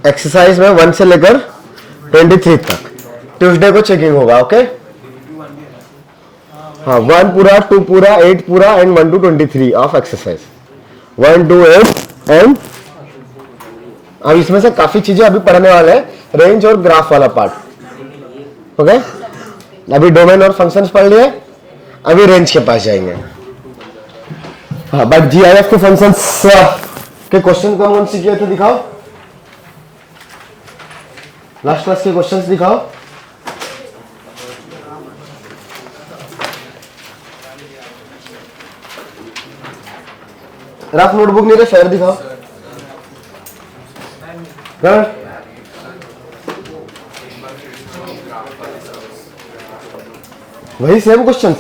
Exercise में 1 से लेकर 23 तक ट्यूसडे को चेकिंग होगा। ओके हाँ 1 पूरा 2 पूरा 8 पूरा and 1 to 23 of exercise 1 to 8 and अब इसमें से काफी चीजें अभी पढ़ने वाले हैं, रेंज और ग्राफ वाला पार्ट। ओके अभी डोमेन और फंक्शंस पढ़ लिए, अभी रेंज के पास जाएंगे। हाँ बट जीआईएफ के फंक्शंस के क्वेश्चन कौन से किए थे दिखाओ, लास्ट क्लास के क्वेश्चंस दिखाओ। रफ नोटबुक नहीं रहे, शेयर दिखाओ। वही सेम क्वेश्चंस।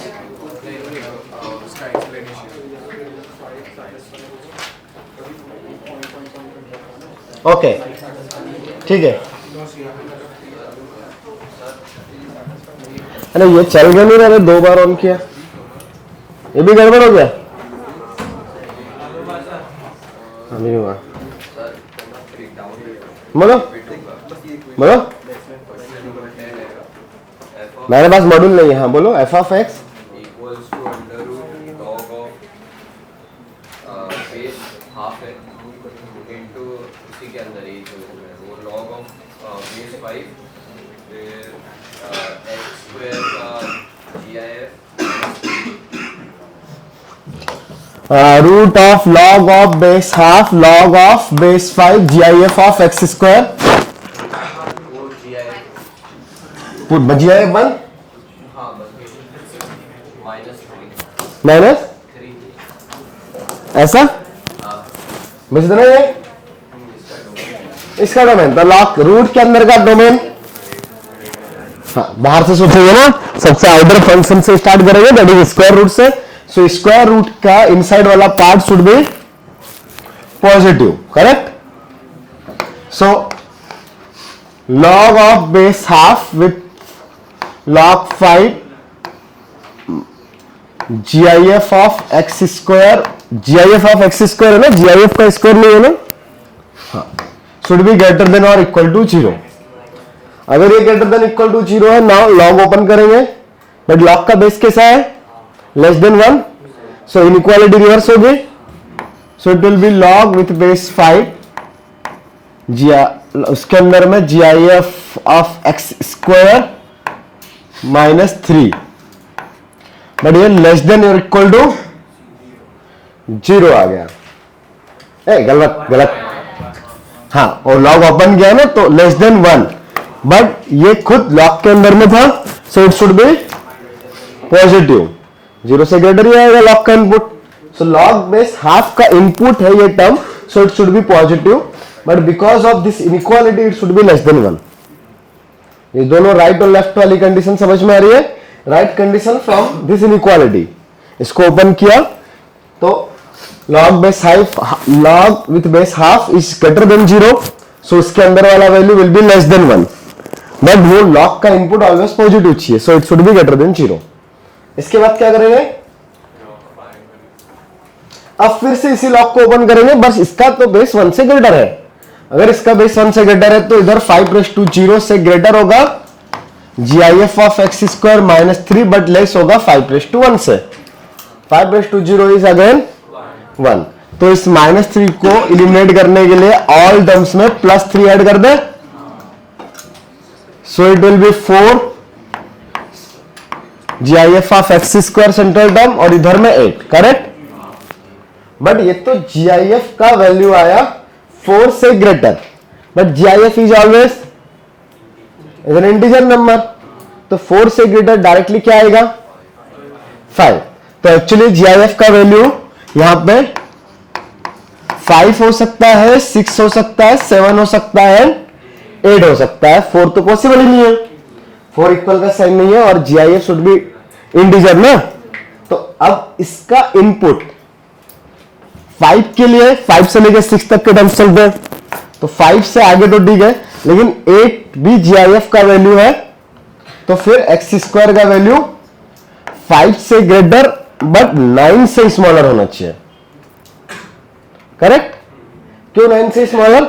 ओके ठीक है। अरे ये चल गया नहीं रहा, 2 बार ऑन किया, ये भी गड़बड़ हो गया। नहीं हुआ, बोलो बोलो, मेरे पास मॉड्यूल नहीं है। हाँ बोलो, F of X equals to under root log of base half into उसी के अंदर ही वो लॉग ऑफ बेस 5 फिर एक्स स्क्वायर का GIF root of log of base half log of base 5 GIF of x square वो GIF GIF 1 हाँ minus ऐसा बस इतना ही है इसका डोमेन। तो लॉग रूट के अंदर का डोमेन, हाँ बाहर से सोचेंगे ना, सबसे आउटर फंक्शन से स्टार्ट करेंगे, दैट इज स्क्वायर रूट से। सो स्क्वायर रूट का इनसाइड वाला part should be positive, correct. So log of base half with log 5 GIF of x square, GIF of x square है ना, GIF का square नहीं है ना, हाँ शुड बी ग्रेटर देन और इक्वल टू 0। अगर ये ग्रेटर देन इक्वल टू 0 है, नाउ लॉग ओपन करेंगे, बट लॉग का बेस कैसा है, लेस देन 1, सो इनइक्वालिटी रिवर्स होगी। सो it will B log with base 5 उसके अंदर में GIF of x square minus 3, but ये लेस देन और इक्वल टू 0 आ गया। गलत गलत, हाँ और लॉग ओपन किया ना तो लेस देन 1, बट ये खुद लॉग के अंदर में था, so it should be positive, 0 से ग्रेटर ही आएगा लॉग का input. So log base half का इनपुट है ये term, so it should be positive, but because of this inequality it should be less than 1। ये दोनों राइट और लेफ्ट वाली कंडीशन समझ में आ रही है, right condition from this inequality. इसको ओपन किया तो log base half, log with base half is greater than 0, सो इसके अंदर वाला value will be less than 1, but वो लॉग का इनपुट ऑलवेज पॉजिटिव चाहिए, so it should be greater than 0। इसके बाद क्या करेंगे, अब फिर से इसी लॉग को ओपन करेंगे, बस इसका तो बेस 1 से ग्रेटर है। अगर इसका बेस 1 से ग्रेटर है तो इधर 5⁻0 से ग्रेटर होगा GIF of x square minus 3, but less होगा 5⁻1 से। 5⁻0 इज अगेन 1, तो इस -3 को इलिमिनेट करने के लिए ऑल टर्म्स में +3 ऐड कर दे, so it will be 4 GIF of x square central term और इधर में 8, करेक्ट। बट ये तो जीआईएफ का वैल्यू आया 4 से greater, but GIF is always an integer number, तो 4 से ग्रेटर डायरेक्टली क्या आएगा 5। तो एक्चुअली जीआईएफ का वैल्यू यहां पे 5 हो सकता है, 6 हो सकता है, 7 हो सकता है, 8 हो सकता है, 4 तो पॉसिबल ही नहीं है, 4 इक्वल का साइन नहीं है, और जीआईएफ शुड बी इंटीजर ना। तो अब इसका इनपुट 5 के लिए 5 से लेकर 6 तक के टर्म्स चलते हैं, तो 5 से आगे तो ठीक है, लेकिन 8 भी जीआईएफ का वैल्यू है, तो फिर एक्स स्क्वायर का वैल्यू 5 से ग्रेटर बट 9 से स्मॉलर होना चाहिए, करेक्ट। क्यों 9 से स्मॉलर,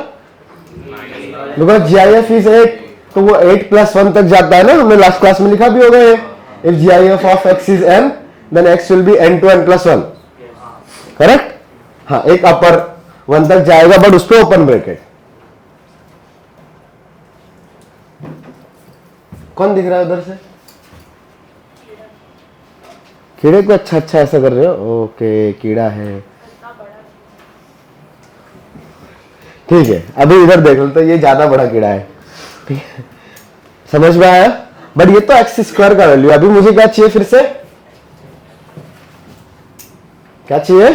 बिकॉज GIF इज 8, तो वो 8 + 1 तक जाता है ना, हमने लास्ट क्लास में लिखा भी होगा ये। If GIF of x is n then x will be n to n + 1, correct. हाँ, एक अपर 1 तक जाएगा बट उस पर ओपन ब्रैकेट। कौन दिख रहा है उधर से? कीड़े को अच्छा ऐसा कर रहे हो, ओके कीड़ा है, ठीक है। अभी इधर देख लो तो ये ज्यादा बड़ा कीड़ा है, ठीक है, समझ में आया। बट ये तो x² का वैल्यू। अभी मुझे क्या चाहिए फिर से, क्या चाहिए,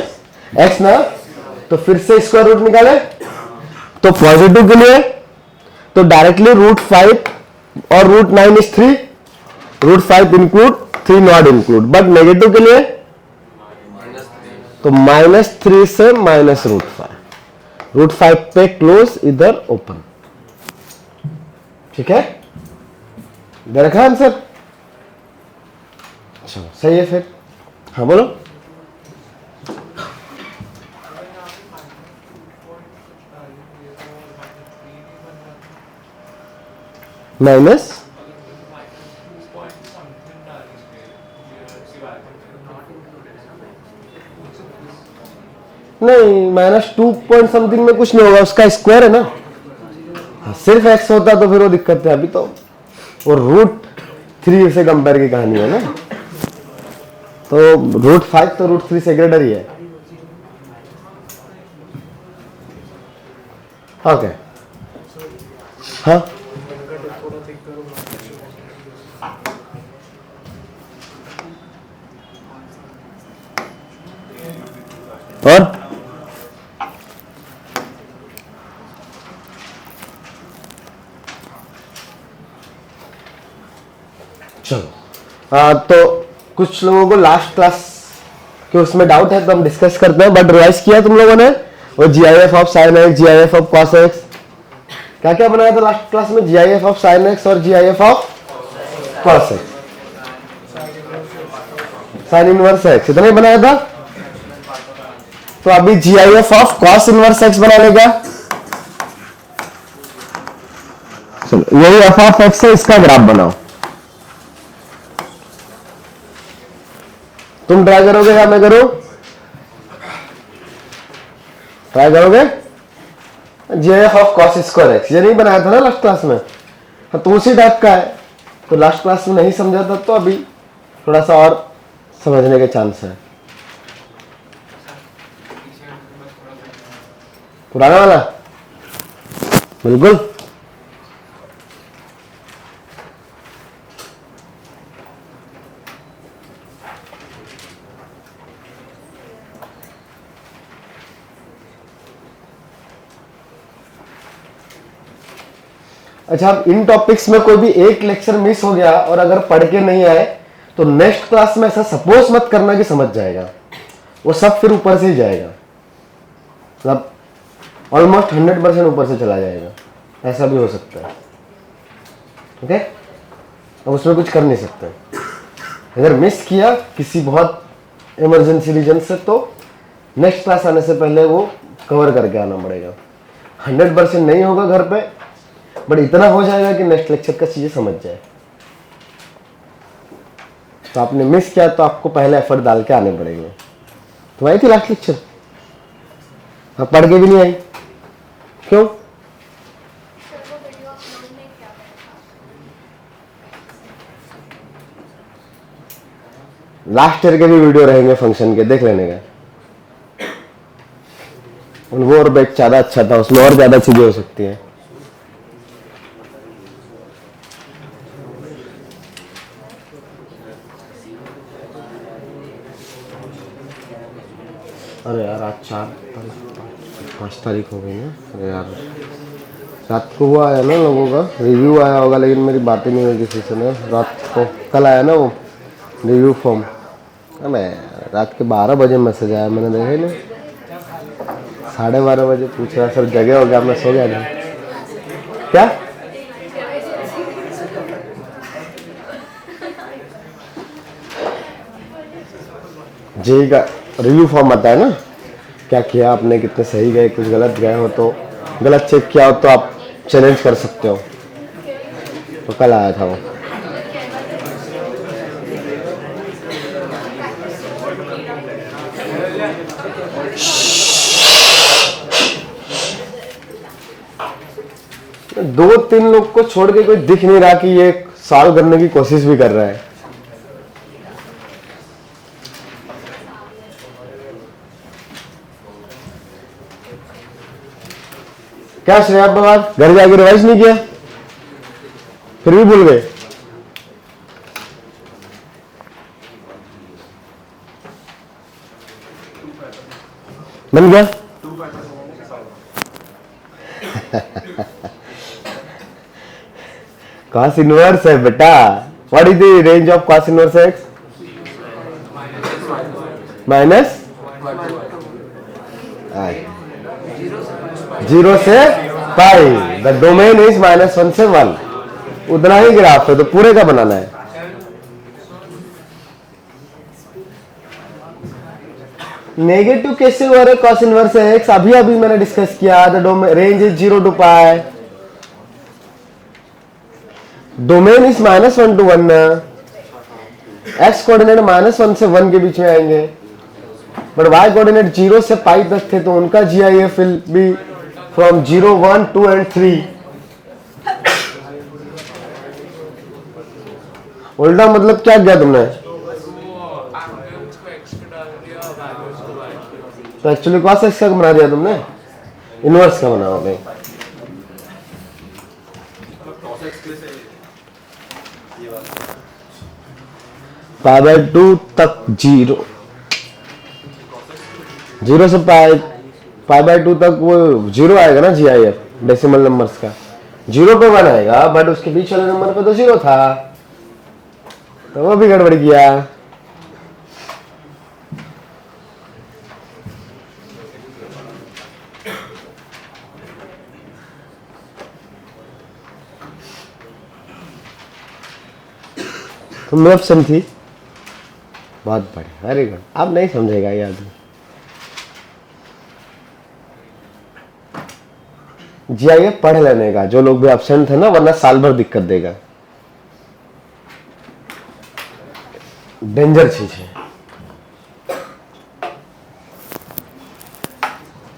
x ना, तो फिर से स्क्वायर रूट निकाले। तो पॉजिटिव के लिए तो डायरेक्टली √5 और √9 is 3, √5 include 3 not include. But negative के लिए तो -3 से -√5, √5 पे क्लोज, इधर ओपन, ठीक है। दे रखा आंसर, अच्छा सही है फिर। हाँ बोलो। माइनस नहीं, -2 पॉइंट समथिंग में कुछ नहीं होगा, उसका स्क्वायर है ना। हाँ, सिर्फ x होता तो फिर वो दिक्कत है। अभी तो वो √3 से कंपेयर की कहानी है ना, तो √5 तो √3 से ग्रेटर ही है। ओके, हाँ और चलो, तो कुछ लोगों को लास्ट क्लास के उसमें डाउट है तो हम डिस्कस करते हैं। बट रिवाइज किया तुम लोगों ने वो GIF of sin x, GIF of cos x, क्या क्या बनाया था लास्ट क्लास में, GIF ऑफ sin x और GIF of cos x, sin inverse x, इतना ही बनाया था। तो अभी GIF of cos inverse x बनाने का, चलो यही f ऑफ x है, इसका ग्राफ बनाओ। तुम ट्राई करोगे या मैं करूं? ट्राई करोगे? GIF of cos square x, ये नहीं बनाया था ना लास्ट क्लास में, तो उसी टाइप का है। तो लास्ट क्लास में नहीं समझा था तो अभी थोड़ा सा और समझने के चांस है। पुराना वाला बिल्कुल। अच्छा, अब इन टॉपिक्स में कोई भी एक लेक्चर मिस हो गया और अगर पढ़ के नहीं आए तो नेक्स्ट क्लास में ऐसा सपोज मत करना कि समझ जाएगा, वो सब फिर ऊपर से ही जाएगा, मतलब ऑलमोस्ट 100% ऊपर से चला जाएगा, ऐसा भी हो सकता है। ओके, अब उसमें कुछ कर नहीं सकते। अगर मिस किया किसी बहुत इमरजेंसी रीजन से तो नेक्स्ट क्लास आने से पहले वो कवर करके आना पड़ेगा। 100% नहीं होगा घर पे, बट इतना हो जाएगा कि नेक्स्ट लेक्चर का चीजें समझ जाए। तो आपने मिस किया तो आपको पहले एफर्ट डाल के आने पड़ेंगे। तो आई थी लास्ट लेक्चर, आप पढ़ के भी नहीं आई, क्यों? लास्ट ईयर के भी वीडियो रहेंगे फंक्शन के, देख लेने का। वो और बैच ज्यादा अच्छा था, उसमें और ज्यादा चीजें हो सकती है। अरे यार आज 5 तारीख हो गई ना। अरे यार रात को वो आया ना, लोगों का रिव्यू आया होगा, लेकिन मेरी बातें नहीं हुई किसी से ना। रात को कल आया ना वो रिव्यू फॉर्म, मैं रात के 12 बजे मैसेज आया, मैंने देखा ही नहीं। 12:30 बजे पूछ रहा सर जगह हो गया, मैं सो गया नहीं। क्या जी का रिव्यू फॉर्म आता है ना, क्या किया आपने, कितने सही गए, कुछ गलत गए हो तो गलत चेक किया हो तो आप चैलेंज कर सकते हो। तो कल आया था वो। दो तीन लोग को छोड़ के कोई दिख नहीं रहा कि ये सॉल्व करने की कोशिश भी कर रहा है। क्या श्रेया पवार, घर जाके रिवाइज नहीं किया, फिर भी भूल गए? बन गया? cos इनवर्स है बेटा। What is the range of cos inverse x? Minus 0 से पाई। द डोमेन इज -1 से 1। उतना ही ग्राफ है, तो पूरे का बनाना है। नेगेटिव कैसे हो रहा है cos इनवर्स एक्स? अभी अभी मैंने डिस्कस किया। The domain range is 0 to pi, domain is -1 to 1 ना। एक्स कोऑर्डिनेट -1 से 1 के बीच में आएंगे, बट वाई कोऑर्डिनेट 0 से पाई तक थे, तो उनका GIF will be from 0, 1, 2 and 3। उल्टा मतलब क्या किया तुमने? तो एक्चुअली cos x का बना दिया तुमने, इनवर्स का बना होगा। π/2 तक 0 से π/2 तक वो 0 आएगा ना GIF डेसिमल नंबर्स का। 0 पे 1 आएगा, बट उसके बीच वाले नंबर पे तो 0 था, तो वो भी गड़बड़ किया। तुम ऑप्शन थी, बहुत बढ़िया, वेरी गुड। अब नहीं समझेगा ये आदमी। GIF पढ़ लेने का, जो लोग भी एब्सेंट थे ना, वरना साल भर दिक्कत देगा। डेंजर चीज है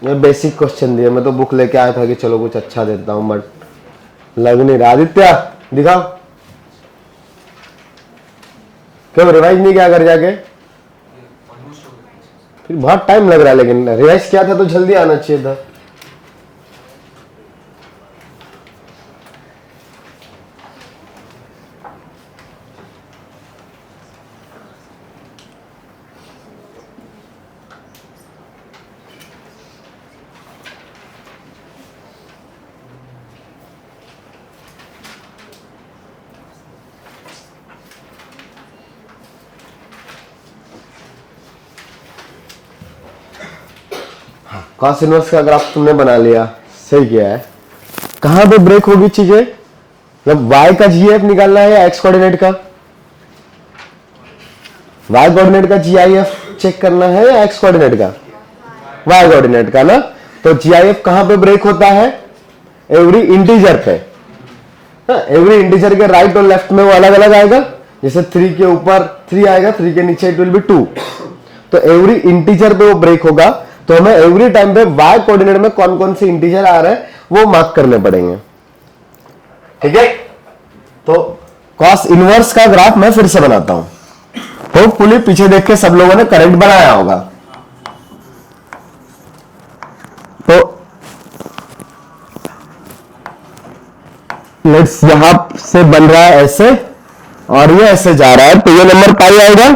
ये। बेसिक क्वेश्चन दिए, मैं तो बुक लेके आया था कि चलो कुछ अच्छा देता हूं, बट लग नहीं रहा। आदित्य दिखाओ, क्यों रिवाइज नहीं किया घर जाके? फिर बहुत टाइम लग रहा है, लेकिन रिवाइज किया था तो जल्दी आना चाहिए था। cos इनवर्स का ग्राफ तुमने बना लिया, सही किया है। कहां पे ब्रेक होगी चीजें? मतलब y का GIF निकालना है या x कोऑर्डिनेट का? y कोऑर्डिनेट का GIF चेक करना है या x कोऑर्डिनेट का? y कोऑर्डिनेट का ना। तो GIF कहां पे ब्रेक होता है? एवरी इंटीजर पे। एवरी इंटीजर के राइट और लेफ्ट में वो अलग अलग आएगा। जैसे 3 के ऊपर 3 आएगा, 3 के नीचे इट विल बी 2। तो एवरी इंटीजर पे वो ब्रेक होगा, तो हमें एवरी टाइम पे y कोऑर्डिनेट में कौन कौन से इंटीजर आ रहे हैं वो मार्क करने पड़ेंगे। ठीक है, तो cos इनवर्स का ग्राफ मैं फिर से बनाता हूं। होपफुली पीछे देख के सब लोगों ने करेक्ट बनाया होगा। तो लेट्स, यहां से बन रहा है ऐसे और ये ऐसे जा रहा है, तो ये नंबर पाई आएगा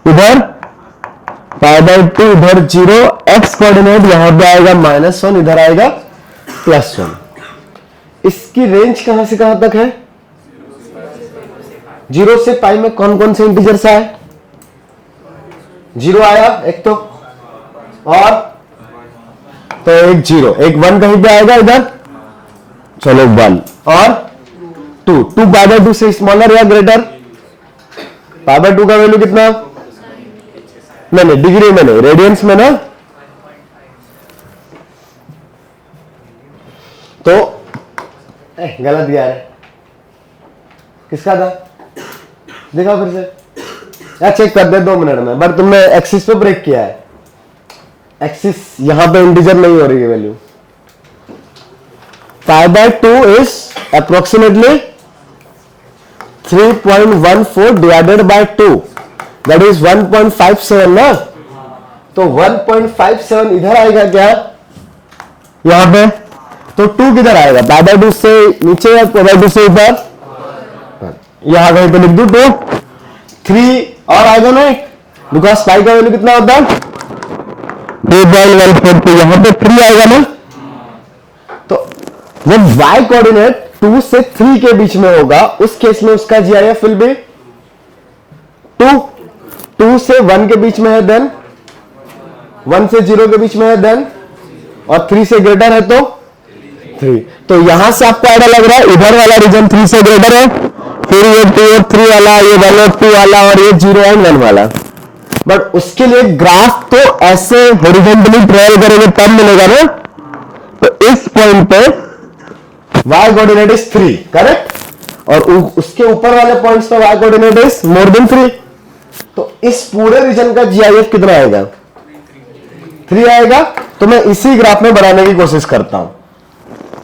इधर, π/2 इधर 0, x कोऑर्डिनेट यहां पे आएगा -1, इधर आएगा +1। इसकी रेंज कहां से कहां तक है? 0 से पाई में कौन कौन से इंटीजर्स आए? 0 आया एक, तो और तो एक 0, एक 1 कहीं पे आएगा इधर, चलो 1 और 2 π/2 से स्मॉलर या ग्रेटर? π/2 का वैल्यू कितना? नहीं, डिग्री में नहीं, रेडियंस में ना। तो गलत गया है, किसका था देखा फिर से या चेक कर दे 2 मिनट में। बट तुमने एक्सिस पे ब्रेक किया है, एक्सिस यहां पे इंटीजर नहीं हो रही है value. π/2 is approximately 3.14 divided by 2, that is 1.57 ना। तो 1.57 इधर आएगा क्या यहां पे, तो 2 किधर आएगा, π/2 से नीचे या π/2 से ऊपर, यहां कहीं पे लिख दू 2, 3 और आएगा ना एक, बिकॉज पाई का वैल्यू कितना होता है 2.14, तो यहां पे 3 आएगा ना। तो जब y कोऑर्डिनेट 2 से 3 के बीच में होगा उस केस में उसका GIF विल बी 2 से 1 के बीच में है देन, 1 से 0 के बीच में है देन, और 3 से ग्रेटर है तो 3। तो यहां से आपको आइडिया लग रहा है इधर वाला रीजन 3 से ग्रेटर है, फिर ये 2 और 3 वाला, ये 1 और 2 वाला, और ये 0 एंड 1 वाला। बट उसके लिए ग्राफ तो ऐसे हॉरिजॉन्टली ट्रेवल करेंगे तब मिलेगा ना। तो इस पॉइंट पे y कोऑर्डिनेट इज 3 करेक्ट, और उसके ऊपर वाले पॉइंट्स पे y coordinate is more than 3। तो इस पूरे रीजन का GIF कितना आएगा 3 आएगा। तो मैं इसी ग्राफ में बनाने की कोशिश करता हूं,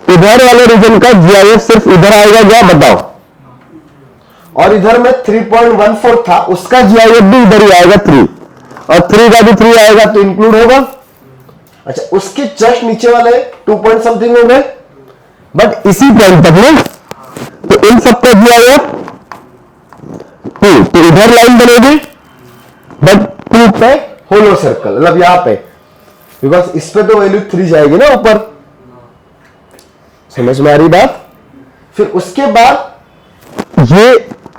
इधर वाले रीजन का GIF सिर्फ इधर आएगा क्या बताओ, और इधर में 3.14 था उसका GIF भी इधर ही आएगा 3, और 3 का भी 3 आएगा तो इंक्लूड होगा। अच्छा उसके जस्ट नीचे वाले 2 पॉइंट समथिंग हो गए, बट इसी पॉइंट तक में, तो इन सबका GIF 2, तो इधर लाइन बनेगी बट 2 पे होलो सर्कल, मतलब यहां पे, बिकॉज इस पे तो वैल्यू 3 जाएगी ना ऊपर, समझ में आ रही बात। फिर उसके बाद ये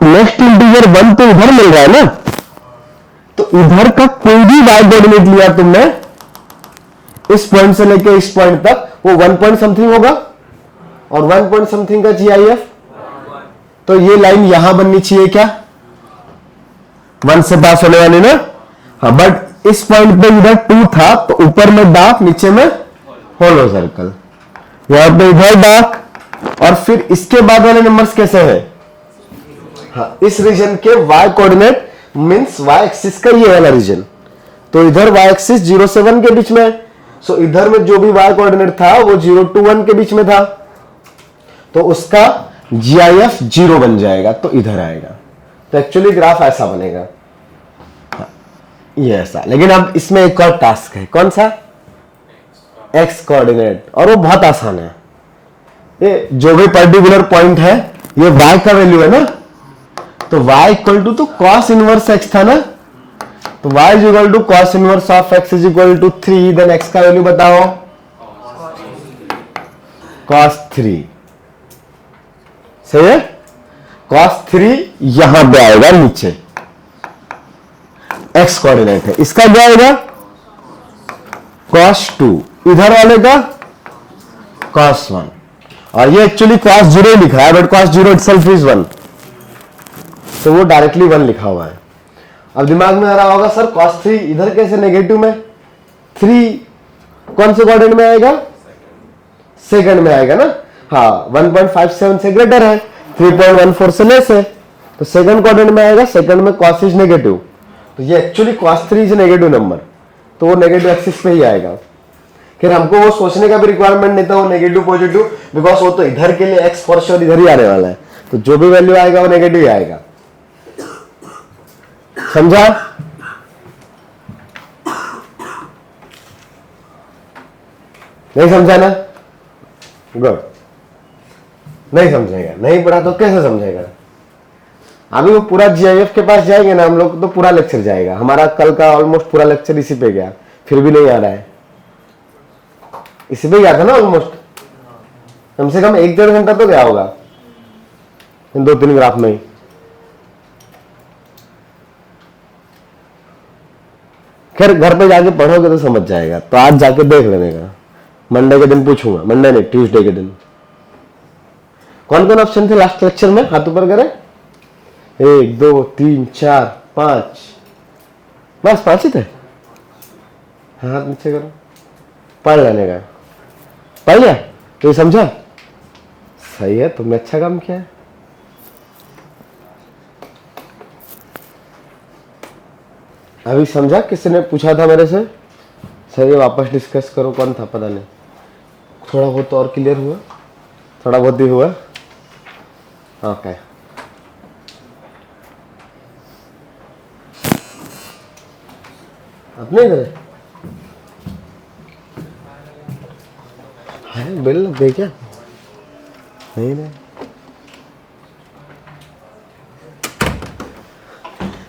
नेक्स्ट इंटीजर 1 तो इधर मिल रहा है ना, तो इधर का कोई भी y कोऑर्डिनेट लिया तुमने इस पॉइंट से लेके इस पॉइंट तक, वो 1 पॉइंट समथिंग होगा, और 1 पॉइंट समथिंग का GIF, तो ये लाइन यहां बननी चाहिए क्या 1 से पास होने वाली ना। हाँ बट इस पॉइंट पे इधर 2 था तो ऊपर में डार्क नीचे में होलो सर्कल, यहां पे इधर डार्क, और फिर इसके बाद वाले नंबर्स कैसे हैं, हाँ इस रीजन के y coordinate means y axis का ये वाला रीजन, तो इधर y एक्सिस 0 से 1 के बीच में, सो इधर में जो भी y कोऑर्डिनेट था वो 0 to 1 के बीच में था, तो उसका GIF 0 बन जाएगा, तो इधर आएगा। तो एक्चुअली ग्राफ ऐसा बनेगा, हाँ, ये ऐसा। लेकिन अब इसमें एक और टास्क है, कौन सा x कोऑर्डिनेट, और वो बहुत आसान है। ये जो भी पर्टिकुलर पॉइंट है ये y का वैल्यू है ना, तो y इक्वल टू तो cos इनवर्स x था ना, तो y is equal to cos inverse of x is equal to 3, then x का वैल्यू बताओ cos 3, सही है। cos 3 यहां पे आएगा नीचे, x कोऑर्डिनेट है, इसका क्या आएगा cos 2, इधर वाले का cos 1, और ये एक्चुअली cos 0 लिखा है बट cos 0 इटसेल्फ इज 1, तो वो डायरेक्टली 1 लिखा हुआ है। अब दिमाग में आ रहा होगा सर cos 3 इधर कैसे नेगेटिव में, 3 कौन से क्वाड्रेंट में आएगा, सेकंड में आएगा ना, हाँ 1.57 से ग्रेटर है, 3.14 से लेस है, तो सेकंड क्वाड्रेंट में आएगा, सेकंड में cos इज नेगेटिव, तो ये actually cos 3 is negative number, तो वो नेगेटिव एक्सिस पे ही आएगा। फिर हमको वो सोचने का भी रिक्वायरमेंट नहीं था वो नेगेटिव पॉजिटिव, बिकॉज वो तो इधर के लिए x फॉर श्योर इधर ही आने वाला है, तो जो भी वैल्यू आएगा वो नेगेटिव ही आएगा, समझा। नहीं समझा ना, गुड। नहीं समझेगा, नहीं पढ़ा तो कैसे समझेगा। अभी वो पूरा GIF के पास जाएंगे ना हम लोग, तो पूरा लेक्चर जाएगा हमारा, कल का ऑलमोस्ट पूरा लेक्चर इसी पे गया, फिर भी नहीं आ रहा है, इसी पे गया था ना ऑलमोस्ट, कम से कम 1-1.5 घंटा तो गया होगा इन 2-3 ग्राफ में ही। खैर घर पे जाके पढ़ोगे तो समझ जाएगा, तो आज जाके देख लेने का, मंडे के दिन पूछूंगा, मंडे नहीं ट्यूसडे के दिन। कौन कौन ऑप्शन थे लास्ट लेक्चर में, हाथ ऊपर करें, 1 2 3 4 5, बस 5 ही थे, हाथ नीचे करो, पढ़ लेने का, पढ़ लिया तो ये समझा। सही है, तुमने अच्छा काम किया है। अभी समझा, किसी ने पूछा था मेरे से, सर ये वापस डिस्कस करो, कौन था पता नहीं। थोड़ा बहुत और क्लियर हुआ, थोड़ा बहुत भी हुआ। ओके, अपने इधर है बिल दे क्या? नहीं नहीं,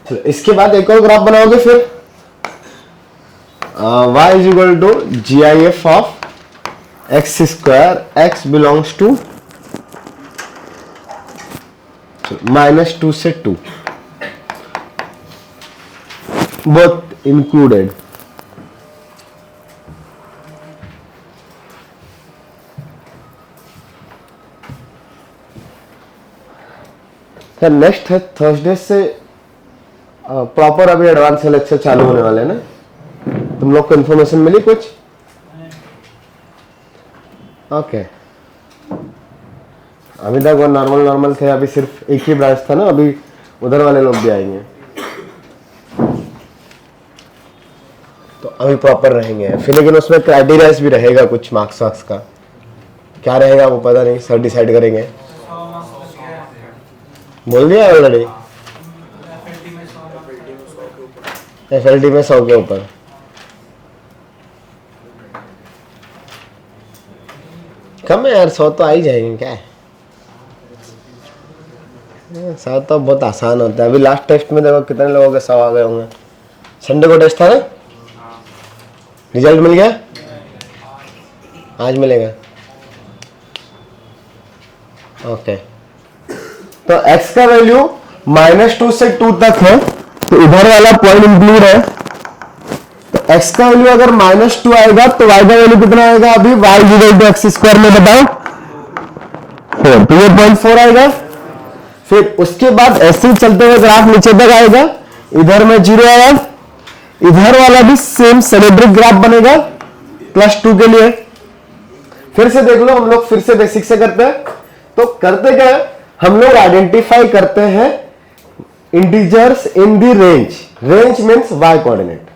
चलो इसके बाद एक और ग्राफ बनाओगे फिर। y is equal to GIF of x square, x belongs to -2 से 2, बोथ इंक्लूडेड। सर नेक्स्ट है थर्सडे से प्रॉपर अभी एडवांस लेक्चर चालू होने वाले हैं ना। तुम लोग को इन्फॉर्मेशन मिली कुछ? ओके, अभी तक वो नॉर्मल थे, अभी सिर्फ एक ही ब्रांच था ना, अभी उधर वाले लोग भी आएंगे तो अभी प्रॉपर रहेंगे फिर। लेकिन उसमें क्राइटेरिया भी रहेगा कुछ मार्क्स वार्क्स का, क्या रहेगा वो पता नहीं, सर डिसाइड करेंगे। बोल दिया ऑलरेडी, FLT में 100 के ऊपर। कम है यार, 100 तो आ ही जाएंगे, क्या है 100 तो बहुत आसान होता है। अभी लास्ट टेस्ट में देखो कितने लोगों के 100 आ गए होंगे। संडे को टेस्ट था ना, रिजल्ट मिल गया, आज मिलेगा। ओके, तो x का वैल्यू -2 से 2 तक है, तो इधर वाला पॉइंट इंक्लूड है। तो x का वैल्यू अगर -2 आएगा तो y का वैल्यू कितना आएगा? अभी y equal to x square में बताओ 4, तो ये 0.4 आएगा। फिर उसके बाद ऐसे ही चलते हुए ग्राफ नीचे तक आएगा, इधर में 0 आया, इधर वाला भी सेम सिमेट्रिक ग्राफ बनेगा +2 के लिए। फिर से देख लो, हम लोग फिर से बेसिक से करते हैं। तो करते क्या है, हम लोग आइडेंटिफाई करते हैं integers in the range. Range means y coordinate.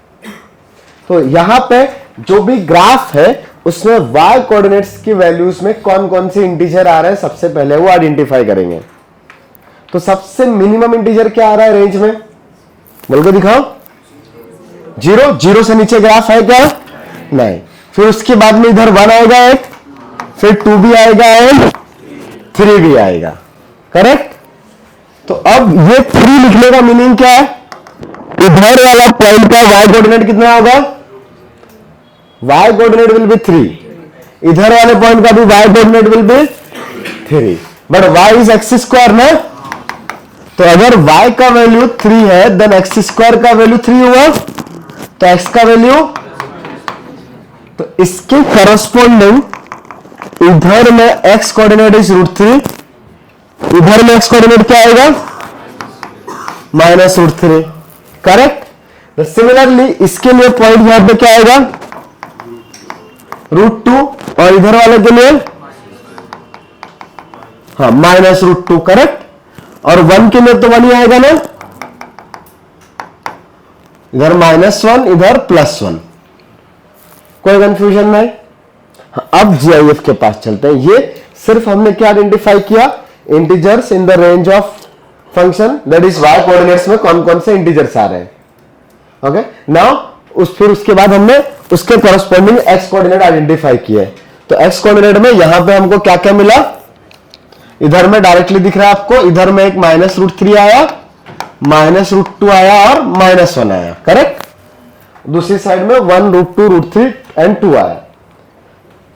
तो यहां पे जो भी ग्राफ है उसमें y कोऑर्डिनेट्स की वैल्यूज में कौन कौन से इंटीजर आ रहे हैं, सबसे पहले वो आइडेंटिफाई करेंगे। तो सबसे मिनिमम इंटीजर क्या आ रहा है रेंज में, बोल के दिखाओ। 0 से नीचे ग्राफ है क्या? नहीं। फिर उसके बाद में इधर 1 आएगा एक, फिर 2 भी आएगा एंड 3 भी आएगा, करेक्ट। तो अब ये 3 लिखने का मीनिंग क्या है, इधर वाला पॉइंट का y कोऑर्डिनेट कितना होगा? y कोऑर्डिनेट विल बी 3, इधर वाले पॉइंट का भी y coordinate will be 3, but y is x square ना। तो अगर y का वैल्यू 3 है देन एक्स स्क्वायर का वैल्यू 3 हुआ, तो x का वैल्यू, तो इसके करस्पॉन्डिंग इधर में x कोऑर्डिनेट इज √3, इधर में x कोऑर्डिनेट क्या आएगा? -√3, करेक्ट। सिमिलरली इसके लिए पॉइंट यहां पे क्या आएगा? √2, और इधर वाले के लिए हाँ -√2, करेक्ट। और 1 के लिए तो 1 ही आएगा ना, इधर -1 इधर +1, कोई कंफ्यूजन नहीं। हाँ, अब GIF के पास चलते हैं। ये सिर्फ हमने क्या आइडेंटिफाई किया, integers in the range of function, that is y coordinates में कौन कौन से इंटीजर्स आ रहे हैं। ओके, नाउ फिर उसके बाद हमने उसके कॉरस्पॉन्डिंग x कोऑर्डिनेट आइडेंटिफाई किए। तो x कोऑर्डिनेट में यहां पे हमको क्या क्या मिला, इधर में डायरेक्टली दिख रहा है आपको, इधर में एक -√3 आया, -√2 आया और -1 आया, करेक्ट। दूसरी साइड में 1, √2, √3 एंड 2 आया।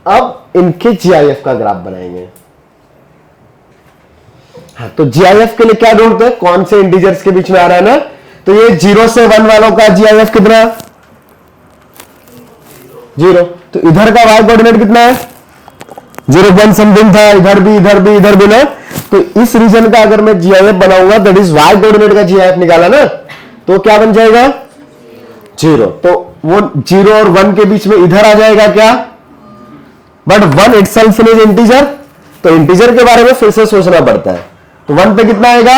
अब इनके GIF का ग्राफ बनाएंगे। हाँ, तो GIF के लिए क्या ढूंढते हैं, कौन से इंटीजर्स के बीच में आ रहा है ना। तो ये 0 से 1 वालों का GIF कितना है? 0। तो इधर का y कोऑर्डिनेट कितना है? 0 समथिंग था, इधर भी ना। तो इस रीजन का अगर मैं GIF बनाऊंगा, दैट इज y कोऑर्डिनेट का GIF निकाला ना, तो क्या बन जाएगा? 0। तो वो 0 और 1 के बीच में इधर आ जाएगा क्या, बट 1 इटसेल्फ इज इंटीजर, तो इंटीजर के बारे में फिर से सोचना पड़ता है। तो 1 पे कितना आएगा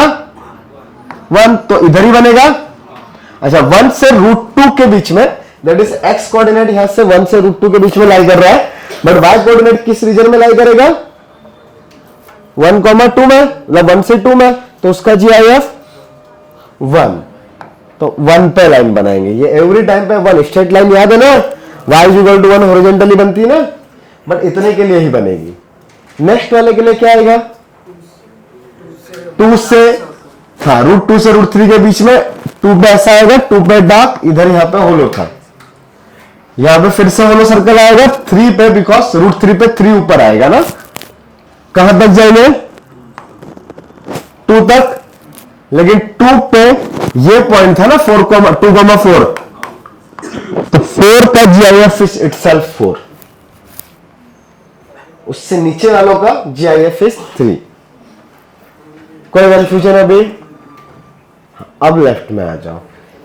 1, तो इधर ही बनेगा। अच्छा 1 से √2 के बीच में, दैट इज एक्स कोऑर्डिनेट यहां से 1 से √2 के बीच में लाई कर रहा है, बट वाई कोऑर्डिनेट किस रीजन में लाई करेगा 1,2 में, मतलब 1 से 2 में, तो उसका GIF 1। तो 1 पे लाइन बनाएंगे, ये एवरी टाइम पे 1 स्ट्रेट लाइन याद है ना, y = 1 हॉरिजॉन्टली बनती है ना, बट इतने के लिए ही बनेगी। नेक्स्ट वाले के लिए क्या आएगा 2 से, हाँ √2 से √3 के बीच में 2 पे ऐसा आएगा, 2 पे डार्क, इधर यहां पे होलो था, यहां पे फिर से होलो सर्कल आएगा 3 पे, बिकॉज √3 पे 3 ऊपर आएगा ना। कहां तक जाएंगे 2 तक, लेकिन 2 पे ये पॉइंट था ना 2,4, तो 4 का GIF इज इटसेल्फ 4, उससे नीचे वालों का GIF इज 3। कोई कंफ्यूजन अभी? अब लेफ्ट में आ जाओ,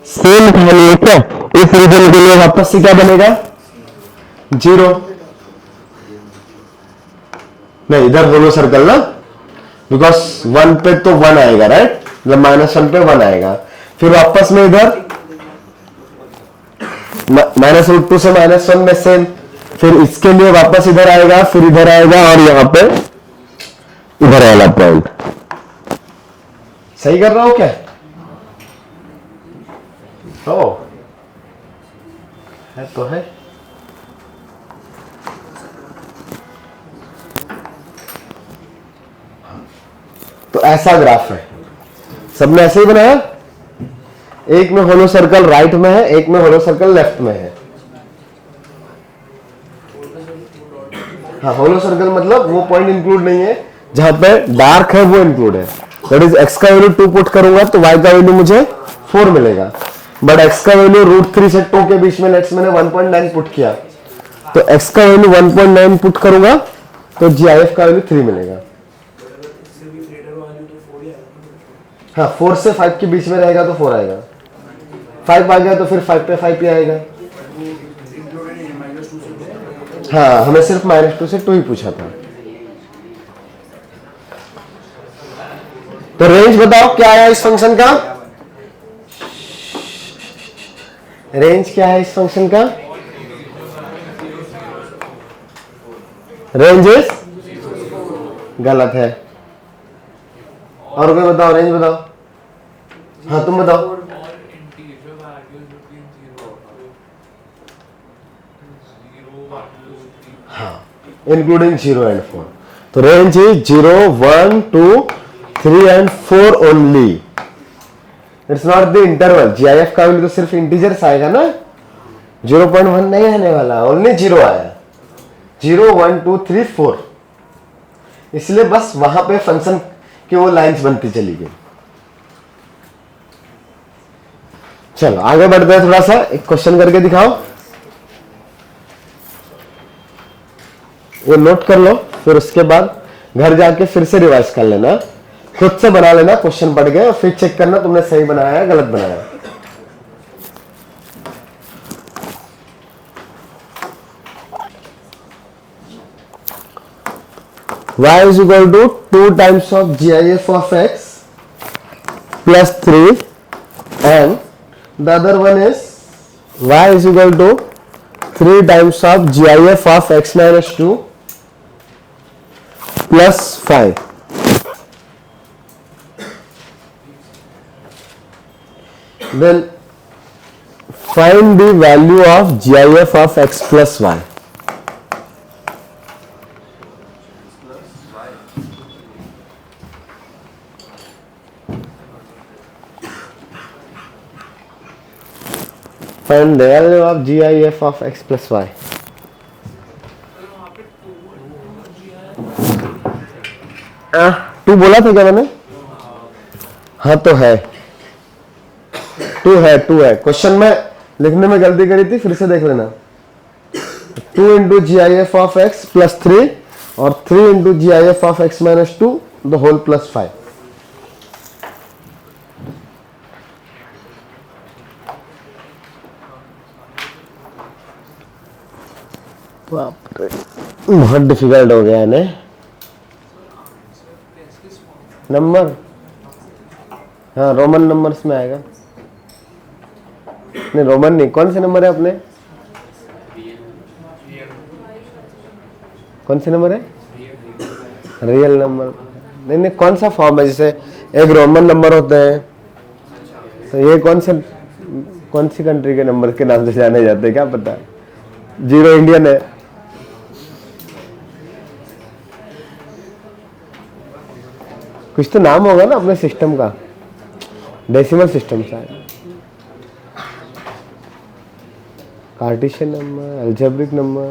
सेम कहानी है क्या, इस रीजन के लिए वापस से क्या बनेगा 0, नहीं इधर होलो सर्कल ना, बिकॉज 1 पे तो 1 आएगा राइट, मतलब -1 पे 1 आएगा, फिर वापस में इधर -√2 से -1 में सेम, फिर इसके लिए वापस इधर आएगा, फिर इधर आएगा, और यहां पे इधर वाला पॉइंट। सही कर रहा हूं क्या? ओ है तो है। तो ऐसा ग्राफ है, सबने ऐसे ही बनाया, एक में होलो सर्कल राइट में है, एक में होलो सर्कल लेफ्ट में है। हाँ होलो सर्कल मतलब वो पॉइंट इंक्लूड नहीं है जहां पे डार्क है, वो इंक्लूड है। दैट इज x का वैल्यू 2 पुट करूंगा तो y का वैल्यू मुझे 4 मिलेगा, बट x का वैल्यू √3 से 2 के बीच में लेट्स मैंने 1.9 पुट किया, तो x का वैल्यू 1.9 पुट करूंगा तो GIF का वैल्यू 3 मिलेगा। हाँ 4 से 5 के बीच में रहेगा तो 4 आएगा, 5 आ गया तो फिर 5 पे 5 ही आएगा। हाँ हमें सिर्फ -2 से 2 ही पूछा था। तो रेंज बताओ क्या है इस फंक्शन का, रेंज क्या है इस फंक्शन का, रेंज इज गलत है। और कोई बताओ रेंज बताओ, हाँ तुम बताओ। हाँ इंक्लूडिंग 0 and 4, तो range is 0, 1, 2, 3 and 4 only, it's not the interval. GIF का वैल्यू तो सिर्फ इंटीजर्स आएगा ना, 0.1 नहीं आने वाला, ओनली 0 आया, 0, 1, 2, 3, 4, इसलिए बस वहां पे फंक्शन की वो लाइंस बनती चली गई। चलो आगे बढ़ते हैं, थोड़ा सा एक क्वेश्चन करके दिखाओ, वो नोट कर लो, फिर उसके बाद घर जाके फिर से रिवाइज कर लेना, खुद से बना लेना, क्वेश्चन पढ़ गए और फिर चेक करना तुमने सही बनाया है गलत बनाया। y is equal to 2 times of GIF of x plus 3 and the other one is y is equal to 3 times of GIF of x minus 2 plus 5. Then find the value of GIF of x plus y. Find the value of GIF of x plus y. Two बोला था क्या मैंने? हाँ तो है, to है। Question में लिखने में गलती करी थी, फिर से देख लेना। 2 into GIF of x plus 3 और 3 into GIF of x minus 2 the whole plus 5. बहुत डिफिकल्ट हो गया है। नंबर, हाँ रोमन नंबर्स में आएगा। नहीं रोमन नहीं, कौन से नंबर है अपने, कौन से नंबर है, रियल नंबर। नहीं नहीं, कौन सा फॉर्म है, जैसे एक रोमन नंबर होते हैं, तो ये कौन सी कंट्री के नंबर के नाम से जाने जाते हैं, क्या पता। जीरो इंडियन है। कुछ तो नाम होगा ना अपने सिस्टम का, डेसिमल सिस्टम से। कार्टेशियन नंबर, अलजेब्रिक नंबर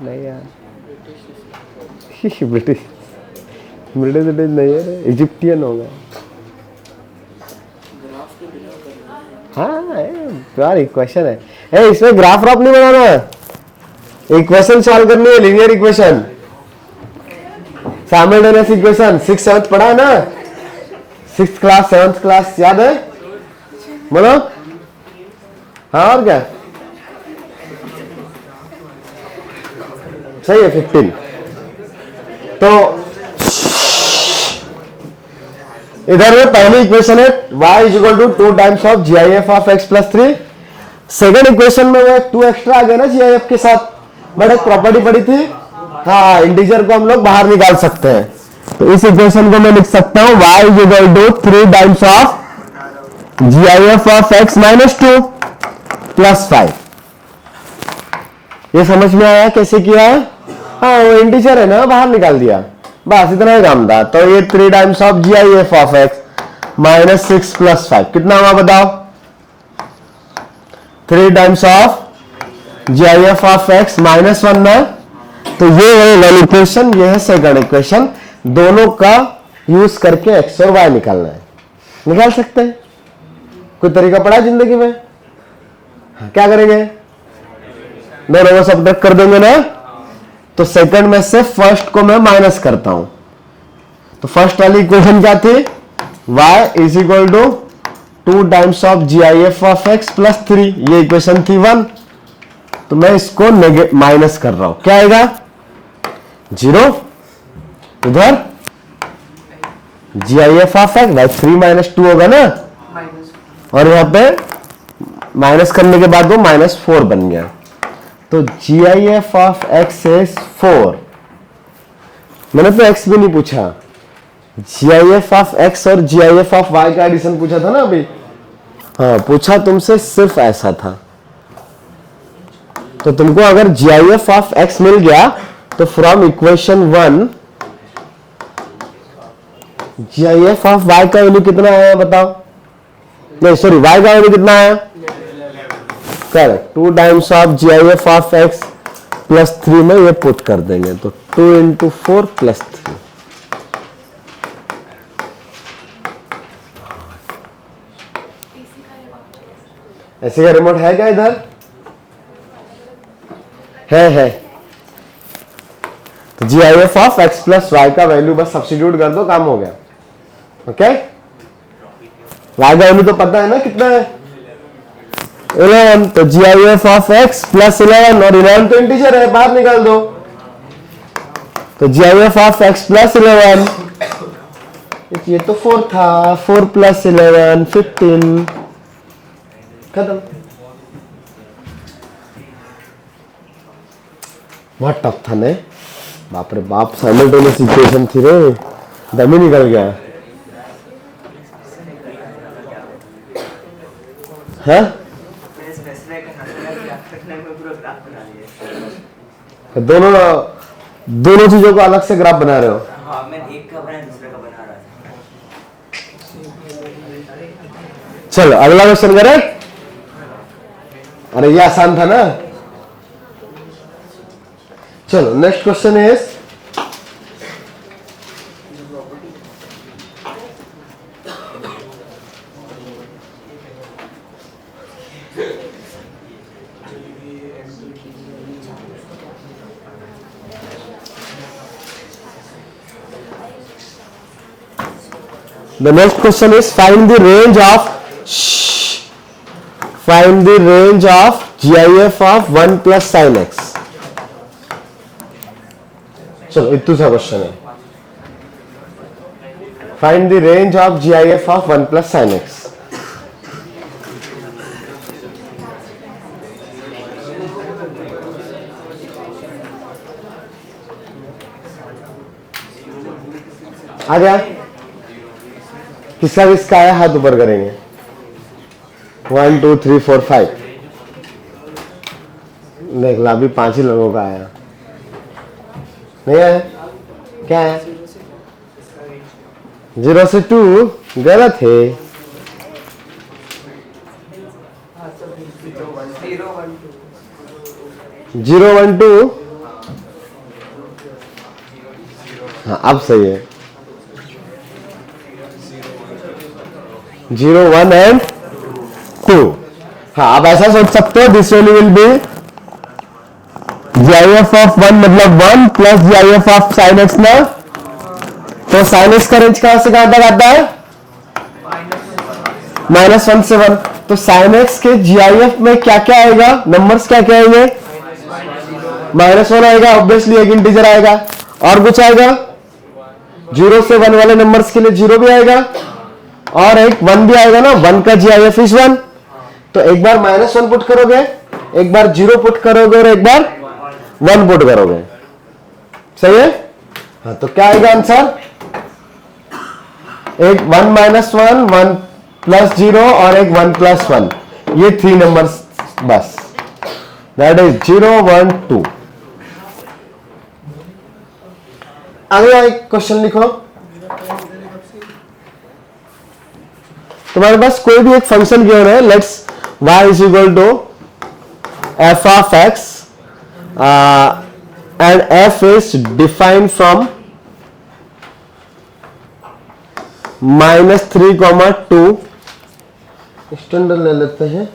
नहीं यार, ब्रिटिश नहीं है, इजिप्टियन होगा। हाँ प्यार इक्वेशन है। ए, इसमें ग्राफ नहीं बनाना, इक्वेशन सॉल्व करनी है, linear equation, simultaneous equation. 6th 7th पढ़ा है ना, 6th क्लास 7th क्लास याद है, बोलो। हाँ और क्या सही है 15। तो इधर में पहली इक्वेशन है y is equal to 2 times of GIF of x plus 3। Second equation में वो 2 एक्स्ट्रा आ गया ना GIF के साथ, बट एक प्रॉपर्टी पड़ी थी, हाँ इंटीजर को हम लोग बाहर निकाल सकते हैं। तो इस इक्वेशन को मैं लिख सकता हूं y is equal to 3 times of GIF of x minus 2 plus 5। ये समझ में आया कैसे किया है? हाँ वो इंटीजर है ना, बाहर निकाल दिया, बस इतना ही काम था। तो ये 3 times of GIF of x minus 6 plus 5 कितना हुआ बताओ? 3 times of GIF of x minus 1 ना। तो ये है वन इक्वेशन, ये है सेकंड इक्वेशन, दोनों का यूज करके x और y निकालना है। निकाल सकते हैं, कोई तरीका पड़ा जिंदगी में? क्या करेंगे? दोनों को सब्ट्रैक्ट कर देंगे ना। तो सेकंड में से फर्स्ट को मैं माइनस करता हूं। तो फर्स्ट वाली इक्वेशन क्या थी? y is equal to 2 times of GIF of x plus 3, ये इक्वेशन थी 1। तो मैं इसको माइनस कर रहा हूं, क्या आएगा? 0। इधर GIF ऑफ x भाई 3 माइनस 2 होगा ना, और यहां पे माइनस करने के बाद वो -4 बन गया। तो GIF ऑफ x इज 4। मैंने तो x भी नहीं पूछा, GIF ऑफ x और GIF ऑफ y का एडिशन पूछा था ना अभी। हाँ पूछा तुमसे, सिर्फ ऐसा था। तो तुमको अगर GIF ऑफ x मिल गया तो from equation 1 GIF of y का वैल्यू कितना आया बताओ? नहीं सॉरी, y का वैल्यू कितना आया? Correct, 2 times of GIF of x plus 3 में ये पुट कर देंगे, तो 2 इंटू 4 प्लस 3। ऐसे का रिमोट है क्या इधर? है। तो GIF of x plus y का वैल्यू बस सब्स्टिट्यूट कर दो, काम हो गया। ओके, y का वैल्यू तो पता है ना कितना है? 11। तो GIF ऑफ x प्लस 11, और 11 तो इंटीजर है, बाहर निकाल दो। तो GIF ऑफ x प्लस 11, ये तो 4 था, 4 प्लस 11 15, खत्म। बहुत टफ था ने, बाप रे बाप, साइमल्टेनियस इक्वेशन थी रे, दम ही निकल गया। है दोनों चीजों को अलग से ग्राफ बना रहे हो? हाँ, मैं एक का बना दूसरे का बना रहा था। चलो अगला क्वेश्चन करें। अरे ये आसान था ना। चलो next question is the next question is find the range of GIF of 1 plus sin x। चलो इतना सा क्वेश्चन है, find the range of GIF of 1 plus sine x. आ गया? किसका किसका आया हाथ ऊपर करेंगे। 1 2 3 4 5 देख ला, अभी 5 ही लोगों का आया। नहीं आया? क्या है? 0 से 2 गलत है। 0 1 2 हाँ अब सही है। 0 1 एंड 2। हाँ अब ऐसा सोच सकते हो, this value will be GIF of 1 मतलब 1 plus GIF of sine x ना। तो साइन एक्स का रेंज कहां से कहां तक आता है? -1 से 1। तो साइन एक्स के GIF में क्या क्या आएगा? नंबर्स क्या क्या आएंगे? -1 आएगा, ऑब्वियसली एक इंटीजर आएगा। और कुछ आएगा? 0 से 1 वाले नंबर्स के लिए 0 भी आएगा और एक 1 भी आएगा ना। 1 का GIF इज 1। तो एक बार -1 पुट करोगे, एक बार 0 पुट करोगे और एक बार 1 पुट करोगे। सही है? हाँ तो क्या आएगा आंसर? एक 1 -1 1 प्लस 0 और एक 1 प्लस 1, ये 3 नंबर्स बस। That is 0 1 2। अगला एक क्वेश्चन लिखो। तुम्हारे पास कोई भी एक फंक्शन गिवन है, let's y is equal to f of x and f is defined from -3, 2 standard ले लेते हैं।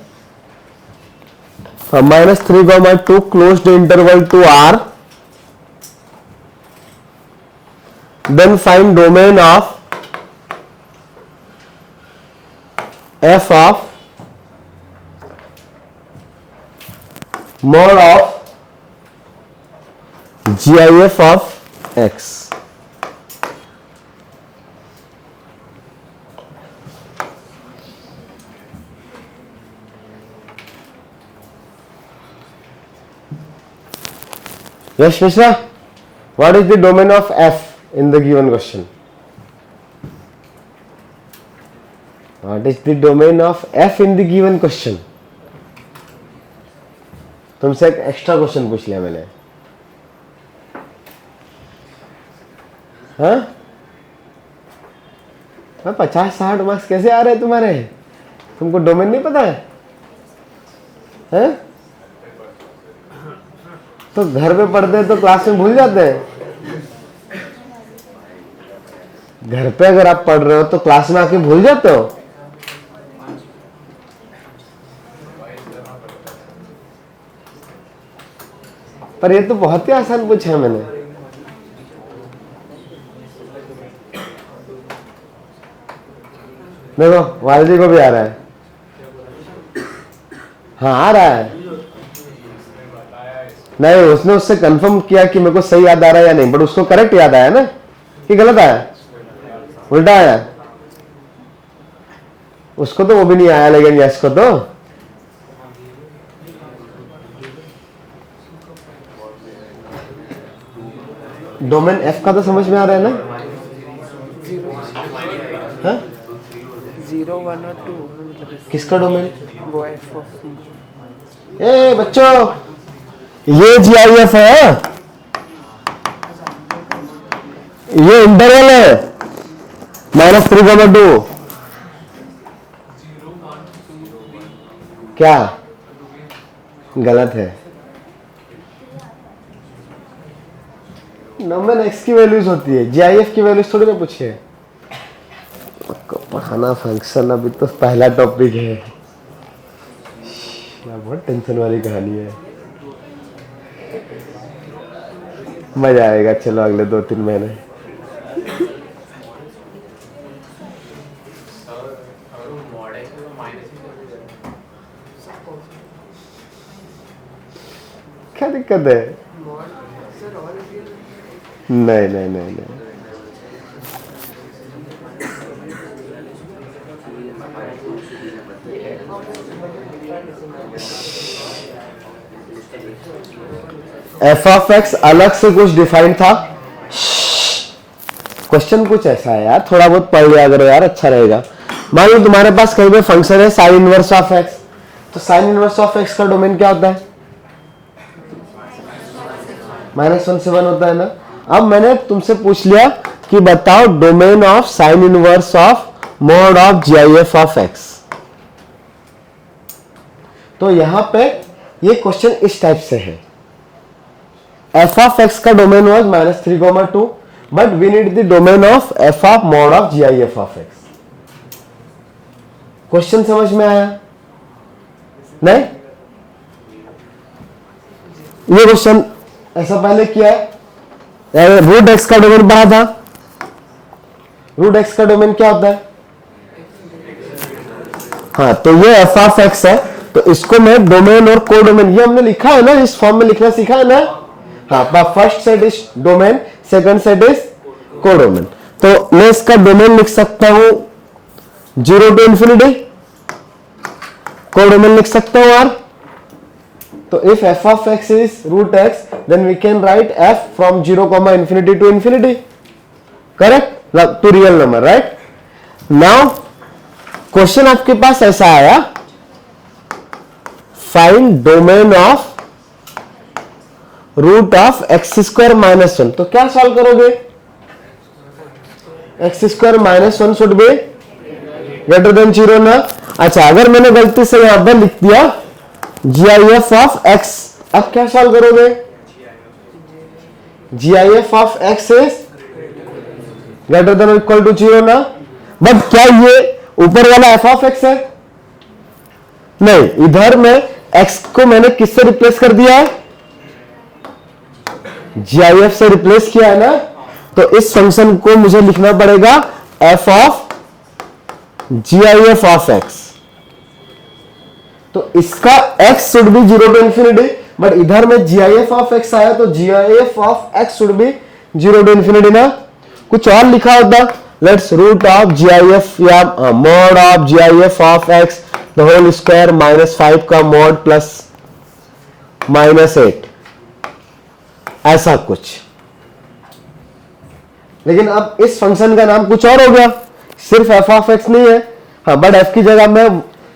-3, 2 closed interval to r, then find domain of f of mod of GIF of x। Yes, Mishra, what is the domain of f in the given question? What is the domain of f in the given question? तुमसे एक extra question पूछ लिया मैंने। हाँ 50-60 marks कैसे आ रहे हैं तुम्हारे? तुमको डोमेन नहीं पता है? हैं? तो घर पे पढ़ते हैं तो क्लास में भूल जाते हैं। घर पे अगर आप पढ़ रहे हो तो क्लास में आके भूल जाते हो। पर ये तो बहुत ही आसान पूछा है मैंने। देखो वालजी को भी आ रहा है। हाँ आ रहा है। नहीं उसने उससे कंफर्म किया कि मेरे को सही याद आ रहा है या नहीं, बट उसको करेक्ट याद आया ना कि गलत आया, उल्टा आया। उसको तो वो भी नहीं आया, लेकिन यस को तो डोमेन एफ का तो समझ में आ रहा है ना? हाँ? 0 1 और 2 किसका डोमेन? वो एफ ऑफ ए बच्चों ये GIF है, ये इंटरवल है -3, 2। क्या गलत है? डोमेन एक्स की वैल्यूज होती है, GIF की वैल्यूज थोड़ी ना पूछिए। पढ़ाना फंक्शन अभी तो पहला टॉपिक है, बहुत टेंशन वाली कहानी है। मजा आएगा, चलो अगले 2-3 महीने। क्या दिक्कत है? नहीं नहीं नहीं नहीं एफ ऑफ एक्स अलग से कुछ डिफाइंड था। क्वेश्चन कुछ ऐसा है यार, थोड़ा बहुत पढ़ लिया करो यार, अच्छा रहेगा। मान लो तुम्हारे पास कहीं पे फंक्शन है साइन इनवर्स ऑफ एक्स, तो साइन इनवर्स ऑफ एक्स का डोमेन क्या होता है? -1 से 1 होता है ना। अब मैंने तुमसे पूछ लिया कि बताओ domain of sine inverse of mod of GIF of x. तो यहां पे ये क्वेश्चन इस टाइप से है, f ऑफ x का domain was -3, 2, but we need the domain of f of mod of GIF of x। Question समझ में आया? नहीं? ये क्वेश्चन ऐसा पहले किया है, रूट एक्स का डोमेन पढ़ा था। रूट एक्स का डोमेन क्या होता है? हाँ, तो ये f ऑफ x है, तो इसको मैं डोमेन और को डोमेन, ये हमने लिखा है ना, इस फॉर्म में लिखना सीखा है ना। हाँ, first set is domain, second set is को डोमेन। तो मैं इसका डोमेन लिख सकता हूं 0 to infinity, को डोमेन लिख सकता हूं यार। तो if f of x is root x, then we can write f from 0, infinity to infinity. Correct? To real number, right? Now, question आपके पास ऐसा आया, find domain of root of x² -1। तो क्या सॉल्व करोगे? x² -1 should be greater than 0 ना। अच्छा, अगर मैंने गलती से यहां पर लिख दिया GIF ऑफ x, अब क्या सॉल्व करोगे? GIF of x is greater than equal to 0 ना। बट क्या ये ऊपर वाला f ऑफ x है? नहीं, इधर में x को मैंने किससे रिप्लेस कर दिया है? GIF से रिप्लेस किया है ना। तो इस फंक्शन को मुझे लिखना पड़ेगा f of GIF of x। तो इसका x should be 0 to infinity, but इधर में GIF ऑफ x आया, तो GIF of x should be 0 to infinity ना। कुछ और लिखा होता, लेट्स रूट ऑफ GIF या mod of GIF of x the whole square -5 का मॉड प्लस -8, ऐसा कुछ। लेकिन अब इस फंक्शन का नाम कुछ और हो गया, सिर्फ f ऑफ x नहीं है। हाँ, बट f की जगह मैं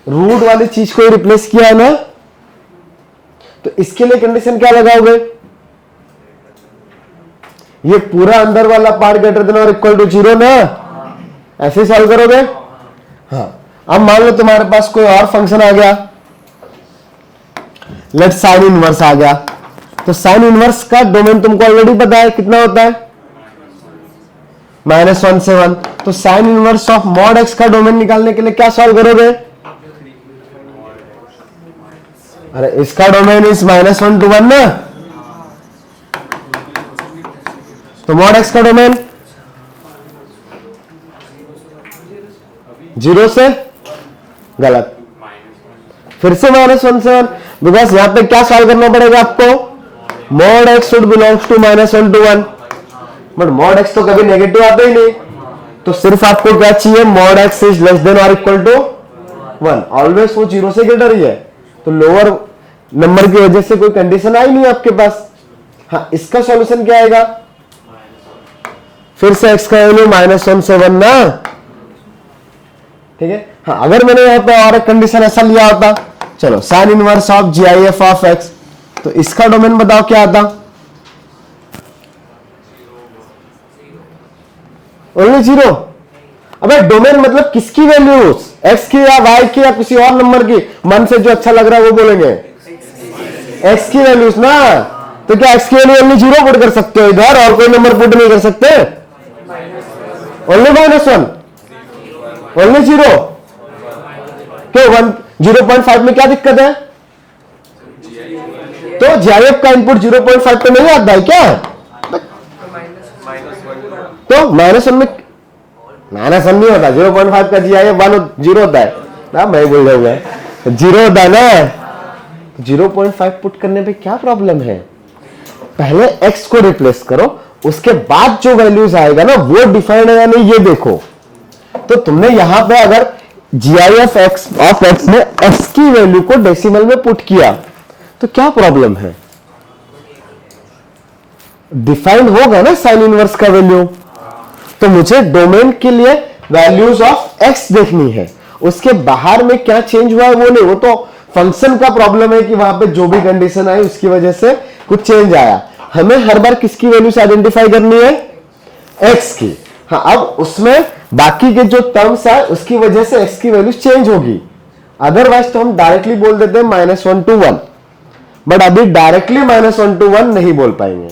रूट वाली चीज को रिप्लेस किया है ना। तो इसके लिए कंडीशन क्या लगाओगे? ये पूरा अंदर वाला पार्ट ग्रेटर देन और इक्वल टू 0 ना, ऐसे सॉल्व करोगे। हाँ, अब मान लो तुम्हारे पास कोई और फंक्शन आ गया, लेट्स साइन इनवर्स आ गया। तो साइन इनवर्स का डोमेन तुमको ऑलरेडी पता है, कितना होता है? -1 से 1। तो sine inverse of mod x का डोमेन निकालने के लिए क्या सॉल्व करोगे? अरे इसका डोमेन इज -1 to 1 ना। तो मॉड x का डोमेन 0 से, गलत, फिर से -1 से 1, बिकॉज यहां पे क्या सॉल्व करना पड़ेगा आपको? Mod x should belongs to -1 to 1, but mod x तो कभी नेगेटिव आता ही नहीं। तो सिर्फ आपको क्या चाहिए? Mod x is less then और इक्वल टू 1, ऑलवेज वो 0 से ग्रेटर ही है। तो लोअर नंबर की वजह से कोई कंडीशन आई नहीं आपके पास। हाँ, इसका सॉल्यूशन क्या आएगा? फिर से x का वैल्यू -1 से 1 ना, ठीक है। हाँ, अगर मैंने यहां पे और एक कंडीशन ऐसा लिया होता, चलो sine inverse of GIF of x, तो इसका डोमेन बताओ क्या आता? ओनली 0। अबे डोमेन मतलब किसकी वैल्यूज? x की या y की या किसी और नंबर की? मन से जो अच्छा लग रहा है वो बोलेंगे, x की वैल्यूज ना। तो क्या x की वैल्यू ओनली 0 पुट कर सकते हो इधर, और कोई नंबर पुट नहीं कर सकते? Only -1, only 0। क्यों 0.5 में क्या दिक्कत है? तो GIF का इनपुट 0.5 पे नहीं आता है क्या? तो -1 में -1 नहीं होता, 0.5 का GIF 0 होता है ना। मैं बोल जाऊंगा 0 होता है ना। 0.5 पुट करने पे क्या प्रॉब्लम है? पहले x को रिप्लेस करो, उसके बाद जो वैल्यूज आएगा ना वो डिफाइंड है या नहीं ये देखो। तो तुमने यहां पे अगर GIF ऑफ x में x की वैल्यू को डेसिमल में पुट किया, तो क्या प्रॉब्लम है? डिफाइंड होगा ना साइन इनवर्स का वैल्यू। तो मुझे डोमेन के लिए वैल्यूज ऑफ x देखनी है, उसके बाहर में क्या चेंज हुआ है वो नहीं, वो तो फंक्शन का प्रॉब्लम है कि वहां पे जो भी कंडीशन आई उसकी वजह से कुछ चेंज आया। हमें हर बार किसकी वैल्यू से आइडेंटिफाई करनी है? x की। हाँ, अब उसमें बाकी के जो टर्म्स है उसकी वजह से x की वैल्यू चेंज होगी, अदरवाइज तो हम डायरेक्टली बोल देते हैं -1 to 1, बट अभी डायरेक्टली -1 to 1 नहीं बोल पाएंगे।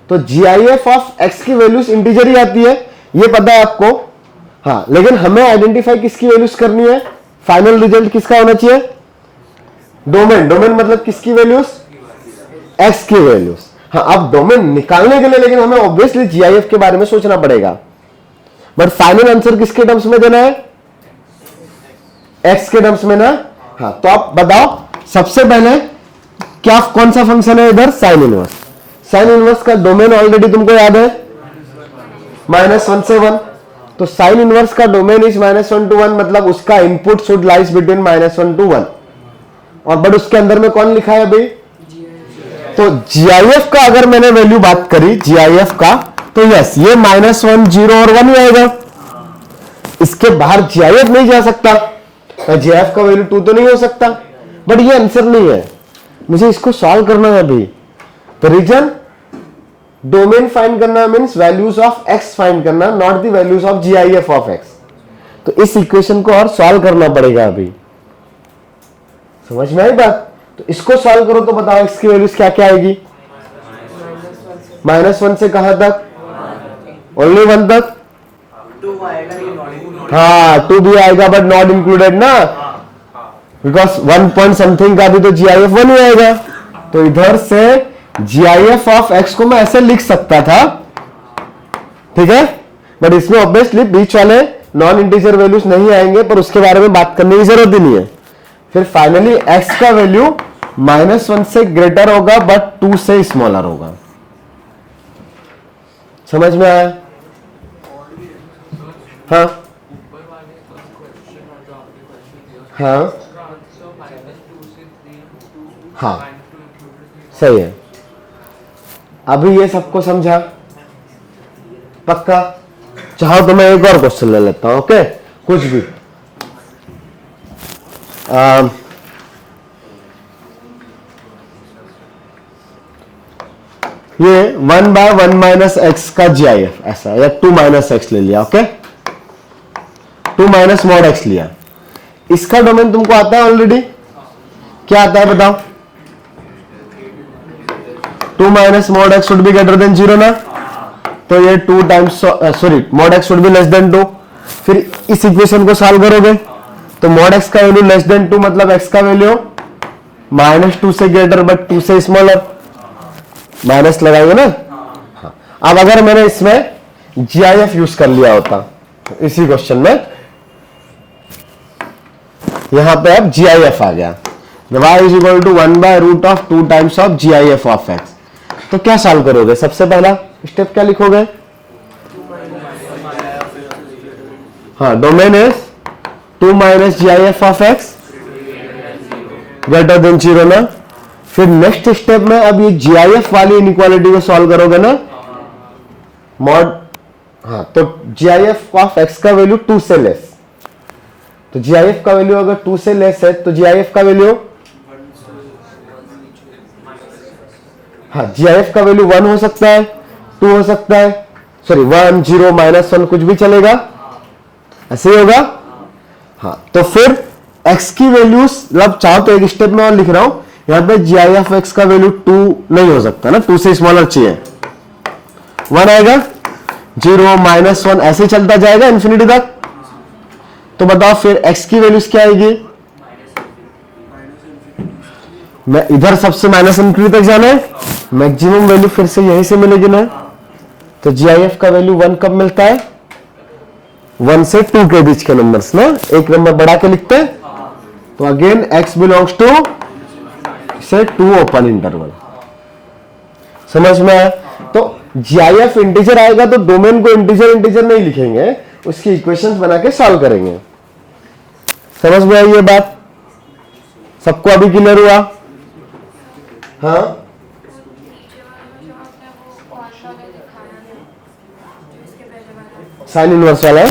तो GIF ऑफ x की वैल्यूज इंटीजर ही आती है, ये पता है आपको। हाँ, लेकिन हमें आइडेंटिफाई किसकी वैल्यूज करनी है? फाइनल रिजल्ट किसका होना चाहिए? डोमेन। डोमेन मतलब किसकी वैल्यूज? x की वैल्यूज। हाँ, अब डोमेन निकालने के लिए लेकिन हमें ऑब्वियसली GIF के बारे में सोचना पड़ेगा, बट फाइनल आंसर किसके टर्म्स में देना है? x के टर्म्स में ना। हाँ, तो आप बताओ सबसे पहले क्या, कौन सा फंक्शन है इधर? Sign inverse. साइन इनवर्स का डोमेन ऑलरेडी तुमको याद है, -1 से 1। तो साइन इनवर्स का डोमेन इज -1 to 1, मतलब उसका input should lies between -1 to 1, और बट उसके अंदर में कौन लिखा है अभी? तो GIF का अगर मैंने वैल्यू बात करी GIF का, तो यस, ये -1, 0 और 1 ही आएगा, इसके बाहर GIF नहीं जा सकता। GIF का वैल्यू 2 तो नहीं हो सकता, बट ये आंसर नहीं है, मुझे इसको सॉल्व करना है अभी। तो रीजन, डोमेन फाइंड करना means values of x find करना, not the values of GIF of x। तो इस इक्वेशन को और सॉल्व करना पड़ेगा अभी, समझ में आई बात? तो इसको सॉल्व करो तो बताओ x की वैल्यूज क्या क्या आएगी? -1 से कहां तक? ओनली 1 तक। 2 आएगा, ये नॉट इंक्लूडेड। हाँ, 2 भी आएगा बट नॉट इंक्लूडेड ना, बिकॉज 1 पॉइंट समथिंग का भी तो GIF 1 ही आएगा। तो इधर से GIF ऑफ x को मैं ऐसे लिख सकता था, ठीक है, बट इसमें ऑब्वियसली बीच वाले नॉन इंटीजर वैल्यूज नहीं आएंगे, पर उसके बारे में बात करने की जरूरत ही नहीं है। फिर फाइनली x का वैल्यू -1 से ग्रेटर होगा बट 2 से स्मॉलर होगा। समझ में आया? हाँ हाँ हाँ, सही है। अभी ये सबको समझा? पक्का? चाहो तो मैं एक और क्वेश्चन ले लेता हूं, ओके? कुछ भी। ये 1/1 - x का GIF ऐसा, या 2 - x ले लिया, ओके? 2 - mod x लिया। इसका डोमेन तुमको आता है ऑलरेडी, क्या आता है बताओ? 2 - mod x should be greater than 0 ना, तो ये 2 times, sorry, mod x should be less than 2। फिर इस इक्वेशन को सॉल्व करोगे तो mod x का वैल्यू लेस देन 2 मतलब x का वैल्यू -2 से ग्रेटर बट 2 से स्मॉलर, माइनस लगाएंगे ना। हाँ, अब अगर मैंने इसमें GIF यूज कर लिया होता तो इसी क्वेश्चन में, यहां पे अब GIF आ गया, y = 1/√2 times of GIF of x। तो क्या सॉल्व करोगे? सबसे पहला स्टेप क्या लिखोगे? हाँ, domain is 2 - GIF of x greater than 0 ना। फिर नेक्स्ट स्टेप में अब ये GIF वाली इनइक्वालिटी को सॉल्व करोगे ना, मॉड, हाँ, तो GIF ऑफ x का वैल्यू 2 से लेस, तो GIF का वैल्यू अगर 2 से लेस है तो GIF का वैल्यू, हाँ, GIF का वैल्यू 1 हो सकता है, 2 हो सकता है, सॉरी 1, 0, -1 कुछ भी चलेगा, ऐसे ही होगा। हाँ, तो फिर x की वैल्यूज, मतलब चाहो तो एक स्टेप में और लिख रहा हूं, यहां पे GIF x का वैल्यू 2 नहीं हो सकता ना, 2 से स्मॉलर चाहिए, 1 आएगा, 0, -1 ऐसे चलता जाएगा इंफिनिटी तक। तो बताओ फिर x की वैल्यूज क्या आएगी? मैं इधर सबसे -∞ तक जाना है, मैक्सिमम वैल्यू फिर से यहीं से मिलेगी ना। तो GIF का वैल्यू 1 कब मिलता है? 1 से 2 के बीच के नंबर्स ना, एक नंबर बढ़ा के लिखते हैं। तो अगेन x बिलोंग्स टू से 2 ओपन इंटरवल। समझ में आया? तो GIF इंटीजर आएगा तो डोमेन को इंटीजर नहीं लिखेंगे, उसकी इक्वेशंस बना के सॉल्व करेंगे। समझ में आई ये बात? सबको अभी क्लियर हुआ? हाँ, साइन इनवर्स वाला है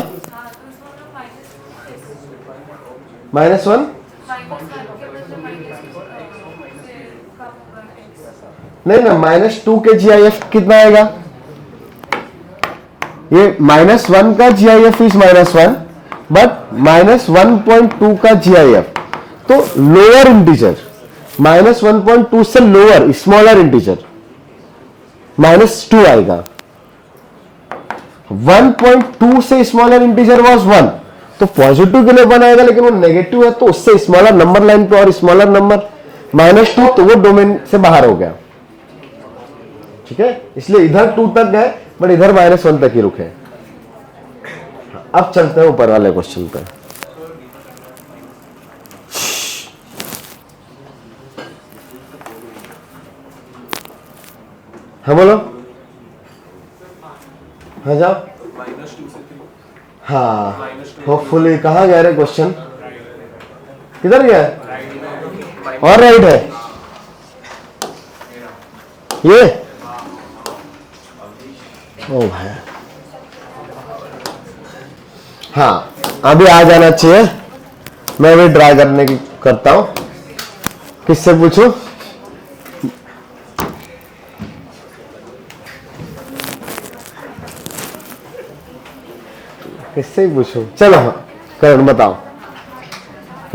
-1। नहीं ना, -2 के GIF कितना आएगा? ये -1 का GIF इज -1 बट -1.2 का GIF, तो लोअर इंटीजर, -1.2 से लोअर स्मॉलर इंटीजर -2 आएगा। 1.2 से स्मॉलर इंटीजर वाज 1, तो पॉजिटिव के लिए 1 आएगा, लेकिन वो नेगेटिव है तो उससे स्मॉलर नंबर लाइन पे और स्मॉलर नंबर -2, तो वो डोमेन से बाहर हो गया। ठीक है, इसलिए इधर 2 तक है बट इधर -1 तक ही रुके। अब चलते हैं ऊपर वाले क्वेश्चन पे। हाँ बोलो, हाँ जाओ। हाँ, होपफुली कहाँ गया रे क्वेश्चन? किधर गया? और राइट है ये। ओ भाई, हाँ अभी आ जाना चाहिए। मैं भी ट्राई करने की करता हूं। किससे पूछूं? किससे ही पूछूं? चलो हाँ, करण बताओ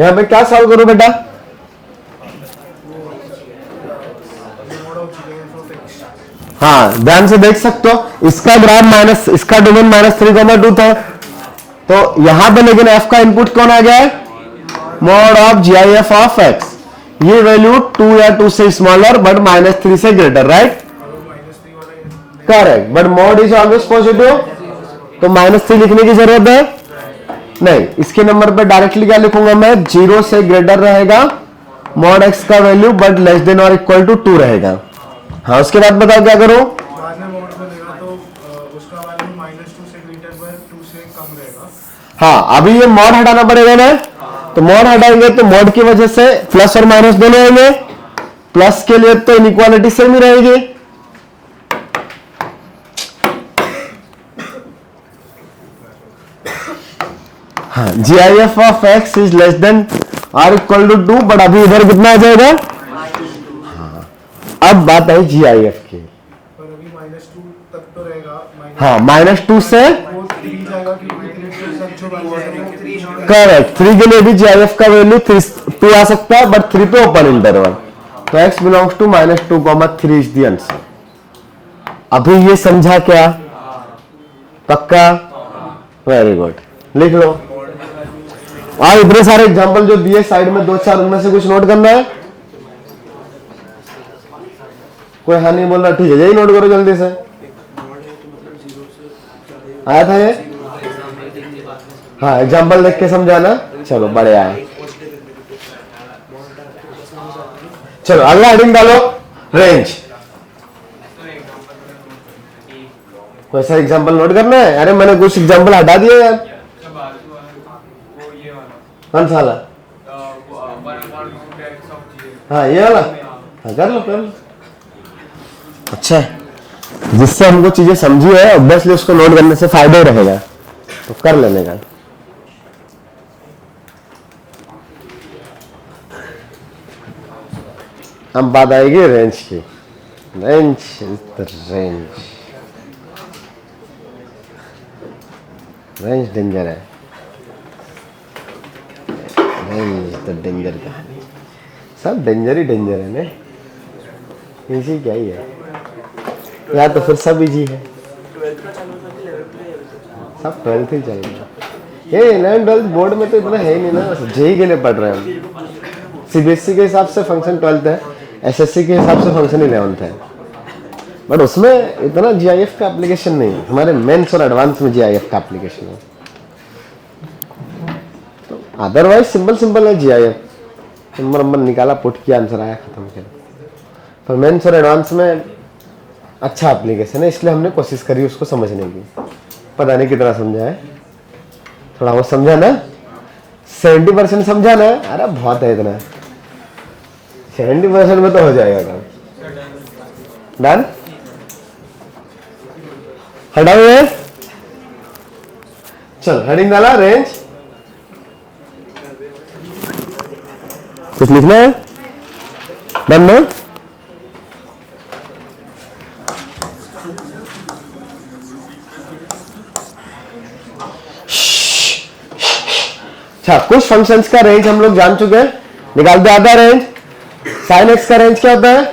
यहां पे क्या सॉल्व करूं बेटा? हाँ, ध्यान से देख सकते हो, इसका ग्राफ माइनस, इसका डोमेन -3,2 था, तो यहां पे लेकिन f का इनपुट कौन आ गया है? Mod of GIF of x। ये वैल्यू 2 या 2 से स्मॉलर बट -3 से greater, right? Correct, but mod is always positive, तो -3 लिखने की जरूरत है नहीं। इसके नंबर पे डायरेक्टली क्या लिखूंगा मैं? 0 से ग्रेटर रहेगा मॉड x का वैल्यू बट लेस देन और इक्वल टू 2 रहेगा। हाँ, उसके बाद बताओ क्या करो? बाद में मॉड को देगा तो उसका वैल्यू -2 से ग्रेटर पर 2 से कम रहेगा। हाँ, अभी ये मॉड हटाना पड़ेगा ना, तो मॉड हटाएंगे तो मॉड की वजह से प्लस और माइनस दोनों आएंगे। प्लस के लिए तो इनइक्वालिटी सेम ही रहेगी। हाँ, GIF of x is less then और इक्वल टू 2, बट अभी इधर कितना आ जाएगा? हाँ, अब बात आई GIF की। पर अभी -2 तक तो रहेगा। हाँ, -2 से वो 3 जाएगा क्योंकि 3 के साथ जो वैल्यू है करेक्ट, 3 के लिए भी GIF का वैल्यू 2 आ सकता है, बट 3 पे ओपन इंटरवल, तो x belongs to -2,3 is the answer. अभी ये समझा क्या? पक्का? वेरी गुड, लिख लो। और इतने सारे एग्जांपल जो दिए साइड में 2-4, उनमें से कुछ नोट करना है? कोई हाँ नहीं बोल रहा? ठीक है, यही नोट करो जल्दी से। आया था ये? हाँ, एग्जांपल देख के समझाना। चलो, बढ़िया है। चलो अगला हेडिंग डालो, रेंज। कोई सा एग्जांपल नोट करना है? अरे मैंने कुछ एग्जांपल हटा दिए यार। कौन सा वाला? हाँ, ये वाला। हाँ, कर लो कर लो। अच्छा है, जिससे हमको चीजें समझी है ऑब्वियसली उसको नोट करने से फायदा ही रहेगा, तो कर लेने का। अब बात आएगी रेंज की। Range is the range. Range danger है। रेंज तो डेंजर कहानी, सब डेंजर ही डेंजर है ना। इजी क्या ही है, या तो फिर सब इजी है। सब 12th ही चल रहा है। ये 11th 12th बोर्ड में तो इतना है ही नहीं ना, बस जेई के लिए पढ़ रहे हैं हम। CBSE के हिसाब से फंक्शन 12th है, SSC के हिसाब से फंक्शन 11th है, बट उसमें इतना GIF का एप्लीकेशन नहीं है। हमारे मेंस और एडवांस में GIF का एप्लीकेशन है, तो अदरवाइज सिंपल है GIF। नंबर निकाला, पुट किया, आंसर आया, खत्म किया। पर मेंस और एडवांस में अच्छा एप्लीकेशन है, इसलिए हमने कोशिश करी उसको समझने की। पता नहीं कितना समझा है, थोड़ा वो समझा ना, 70% समझा ना? अरे बहुत है इतना, 70% में तो हो जाएगा काम। डन, हटाओ ये, चल हेडिंग डाला, रेंज कुछ लिखना है, डन ना? अच्छा, कुछ फंक्शंस का रेंज हम लोग जान चुके हैं, निकालते आता है रेंज। साइन एक्स का रेंज क्या होता है?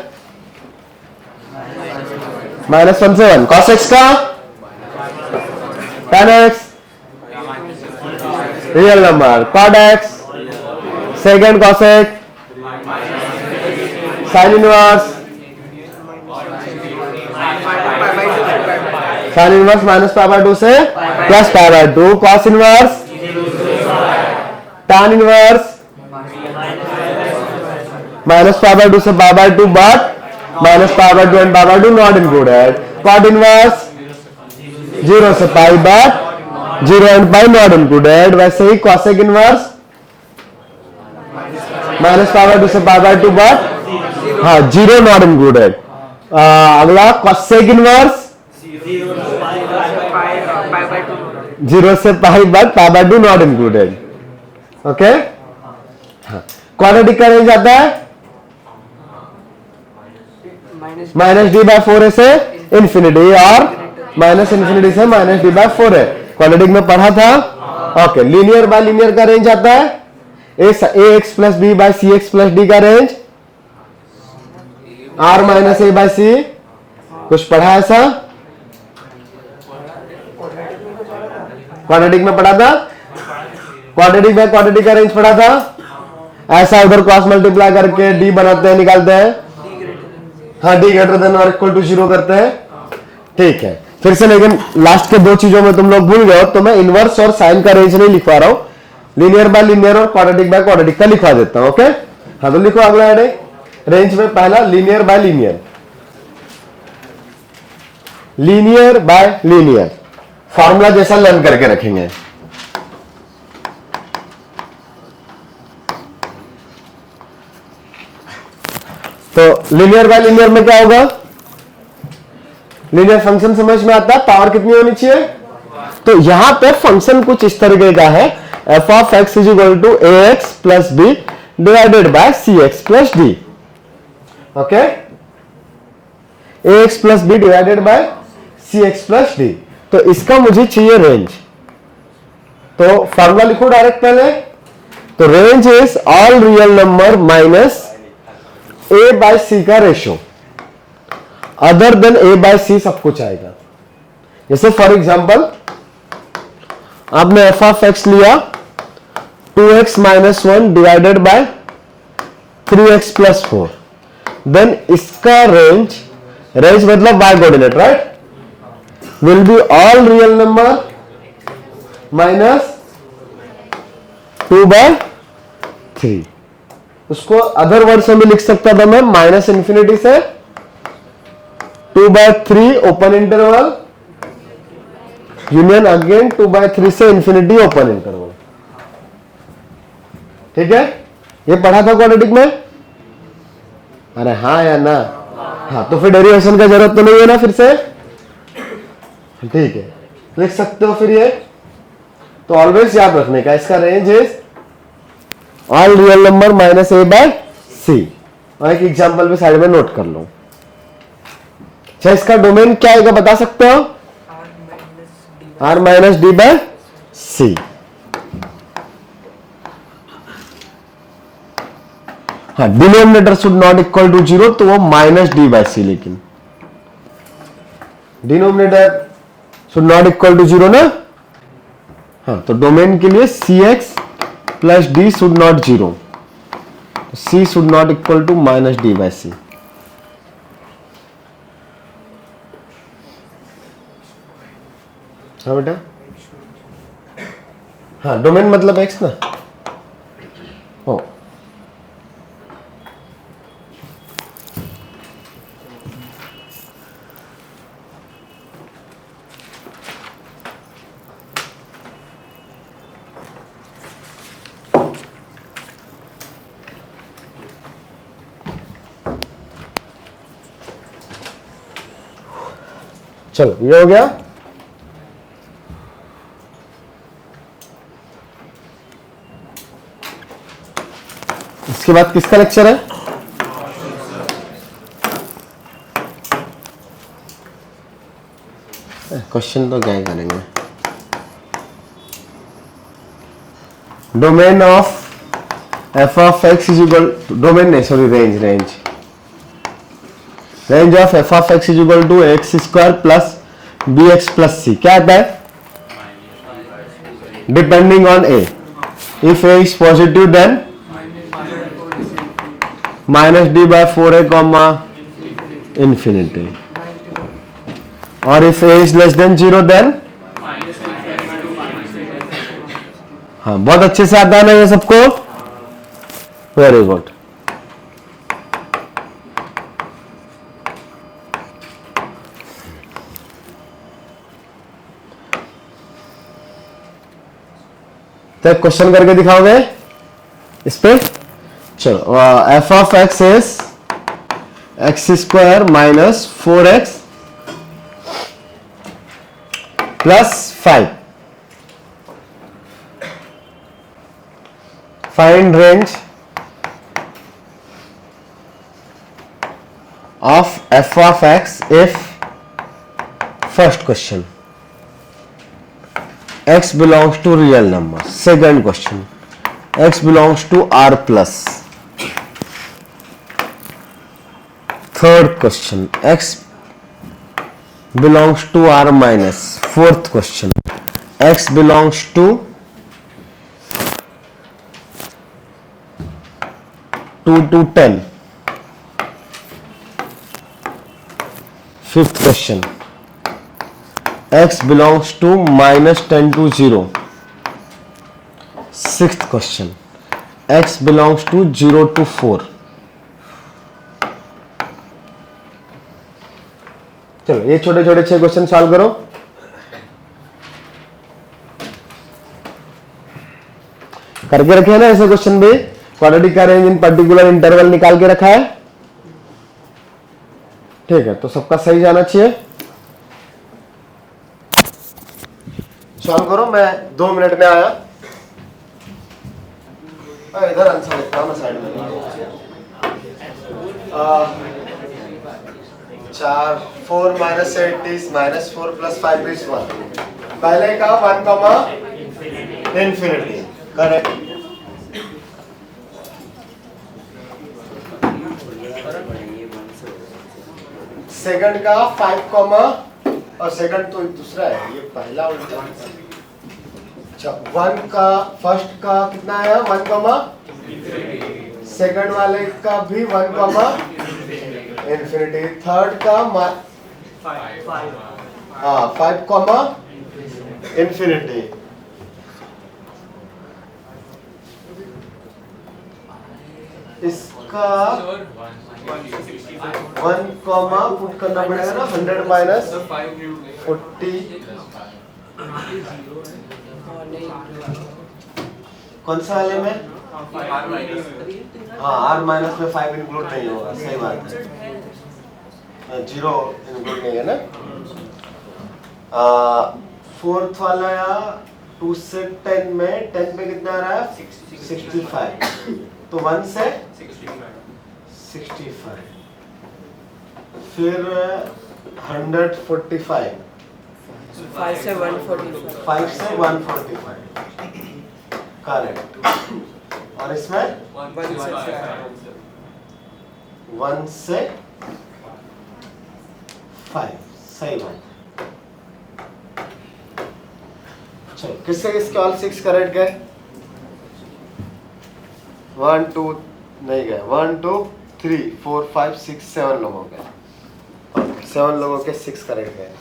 -1 से 1। कॉस एक्स का? tan x, real number. Cot x, second cosec, sine inverse, sine inverse -π/2 से +π/2। कॉस इनवर्स, tan इनवर्स -π/2 से π/2 but -π/2 and π/2 not included. Cot inverse 0 से pi but 0 and pi not included. वैसे ही कॉसेक इनवर्स -π/2 से π/2 but 0 not included. अगला cosec inverse 0 से pi but π/2 not included. Okay, quadratic का range आता है -d/4 से इंफिनिटी और -∞ से -d/4 है। क्वाड्रेटिक में पढ़ा था। ओके, लीनियर बाय लीनियर का रेंज आता है ax + b/ cx + d का रेंज r - a/c। कुछ पढ़ा ऐसा? क्वाड्रेटिक में पढ़ा था, क्वाड्रेटिक बाय क्वाड्रेटिक का रेंज पढ़ा था। ऐसा उधर क्रॉस मल्टीप्लाई करके d बनाते हैं, निकालते हैं। हाँ, d ≥ 0 करते हैं। ठीक है, फिर से लेकिन लास्ट के दो चीजों में तुम लोग भूल गए हो, तो मैं इनवर्स और साइन का रेंज नहीं लिखवा रहा हूं, लीनियर बाय लीनियर और क्वाड्रेटिक बाय क्वाड्रेटिक का लिखवा देता हूं। ओके, हाँ तो लिखो अगला रेंज में पहला linear bye linear, linear bye linear formula जैसा लर्न करके रखेंगे। तो लीनियर बाय लीनियर में क्या होगा? लीनियर फंक्शन समझ में आता है, पावर कितनी होनी चाहिए? तो यहां पे फंक्शन कुछ इस तरीके का है, f(x) = ax + b divided by cx + d। Okay, ax + b divided by cx + d। तो इसका मुझे चाहिए रेंज, तो फॉर्मूला लिखो डायरेक्ट पहले। तो range is all real number minus a/c का रेशियो, अदर देन a/c सब कुछ आएगा। जैसे फॉर एग्जांपल आपने f(x) लिया 2x - 1 divided by 3x + 4, then इसका रेंज मतलब y coordinate, right, will be all real number minus 2/3। उसको अदर वर्ड से भी लिख सकता था मैं, -∞ से 2/3 ओपन इंटरवल यूनियन अगेन 2/3 से इंफिनिटी ओपन इंटरवल। ठीक है, ये पढ़ा था क्वाड्रेटिक में। अरे हाँ या ना? हाँ, तो फिर डेरिवेशन का जरूरत तो नहीं है ना फिर से। ठीक है, लिख सकते हो फिर ये। तो ऑलवेज याद रखने का, इसका range is all real number minus a/c। और एक एग्जांपल भी साइड में नोट कर लो। अच्छा, इसका डोमेन क्या आएगा बता सकते हो? r - d/c। हाँ, denominator should not equal to 0, तो वो -d/c, लेकिन denominator should not equal to 0 ना। हाँ, तो डोमेन के लिए cx + d should not 0, c should not equal to -d/c। हाँ बेटा, हाँ डोमेन मतलब x ना। ओ चलो ये हो गया। इसके बाद किसका लेक्चर है? क्वेश्चन तो क्या ही करेंगे। Domain of f of x is equal, domain नहीं sorry, range of f of x is equal to x square plus b x plus c. क्या आता है? Depending on a, if a is positive then minus d by 4a comma infinity, और if a is less than 0 then, हाँ बहुत अच्छे से आता है ना ये सबको, वेरी गुड। तो क्वेश्चन करके दिखाओगे इस पे? चलो, F of x is x square minus 4x plus 5। Find range of f of x if, first question x belongs to real number, second question x belongs to r plus, third question x belongs to r minus, fourth question x belongs to 2 to 10, fifth question x belongs to minus 10 to 0, sixth question x belongs to 0 to 4। चलो ये छोटे छोटे 6 question solve करो। करके रखे हैं ना ऐसे क्वेश्चन भी, क्वाड्रेटिक का रेंज इन पर्टिकुलर इंटरवल निकाल के रखा है, ठीक है? तो सबका सही जाना चाहिए। सॉल्व करो, मैं 2 मिनट में आया। इधर आंसर लिखता हूं मैं साइड में। 4 minus 8 is minus 4 plus 5 is 1। पहले का 1 कॉमा इंफिनिटी, करेक्ट। सेकंड का 5 कॉमा, और सेकंड तो दूसरा है, ये पहला उल्टा। अच्छा, 1 का फर्स्ट का कितना आया? 1 कॉमा, सेकंड वाले का भी 1 कॉमा इंफिनिटी, थर्ड का 5 कॉमा इंफिनिटी। इसका 1 कॉमा पुट करना पड़ेगा ना, 100 माइनस 40। कौन सा वाले में? हाँ, आर माइनस में 5 इंक्लूड नहीं होगा, सही बात है, 0 इंक्लूड नहीं है ना। फोर्थ वाला 2 से 10 में 10 पे कितना आ रहा है? 65। तो 1 से 65, फिर 145, 5 से 145, 5 से 145, करेक्ट। और इसमें 1 से 5, सही बात। चलो, किसके किसके ऑल 6 करेक्ट गए? 1 2 नहीं गए, 1 2 3 4 5 6 7 लोगों के, 7 लोगों के 6 करेक्ट गए।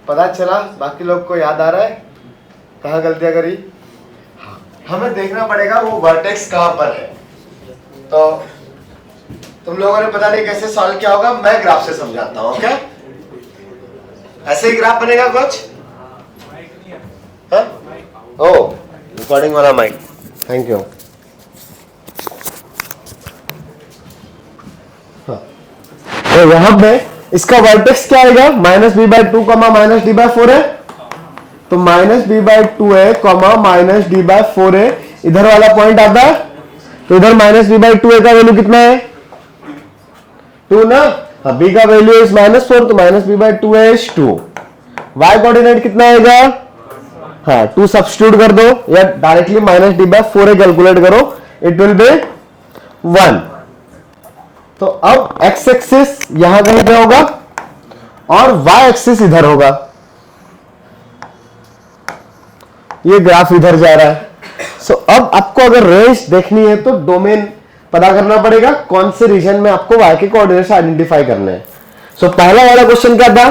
पता चला? बाकी लोग को याद आ रहा है कहाँ गलतियां करी? हाँ, हमें देखना पड़ेगा वो वर्टेक्स कहाँ पर है। तो तुम लोगों ने पता नहीं कैसे सॉल्व किया होगा, मैं ग्राफ से समझाता हूँ। क्या ऐसे ही ग्राफ बनेगा कुछ? हाँ? ओ, रिकॉर्डिंग वाला माइक, थैंक यू। हाँ, तो यहां पे इसका वर्टेक्स क्या आएगा, minus b by two comma minus d by four है, तो माइनस बी बाई टू है comma minus d by four है, इधर वाला पॉइंट आता है, तो इधर माइनस बी बाई टू का वैल्यू कितना है, टू ना, हाँ बी का वैल्यू इज माइनस फोर, तो माइनस बी बाई टू है टू, वाई कोऑर्डिनेट कितना आएगा, हाँ टू सब्स्टिट्यूट कर दो या directly minus d by four calculate करो, इट विल बी 1। तो अब एक्स एक्सिस यहां कहीं पे होगा और वाई एक्सिस इधर होगा, ये ग्राफ इधर जा रहा है। सो अब आपको अगर रेंज देखनी है तो डोमेन पता करना पड़ेगा, कौन से रीजन में आपको वाई के कोऑर्डिनेट्स आइडेंटिफाई करने हैं। सो पहला वाला क्वेश्चन क्या था,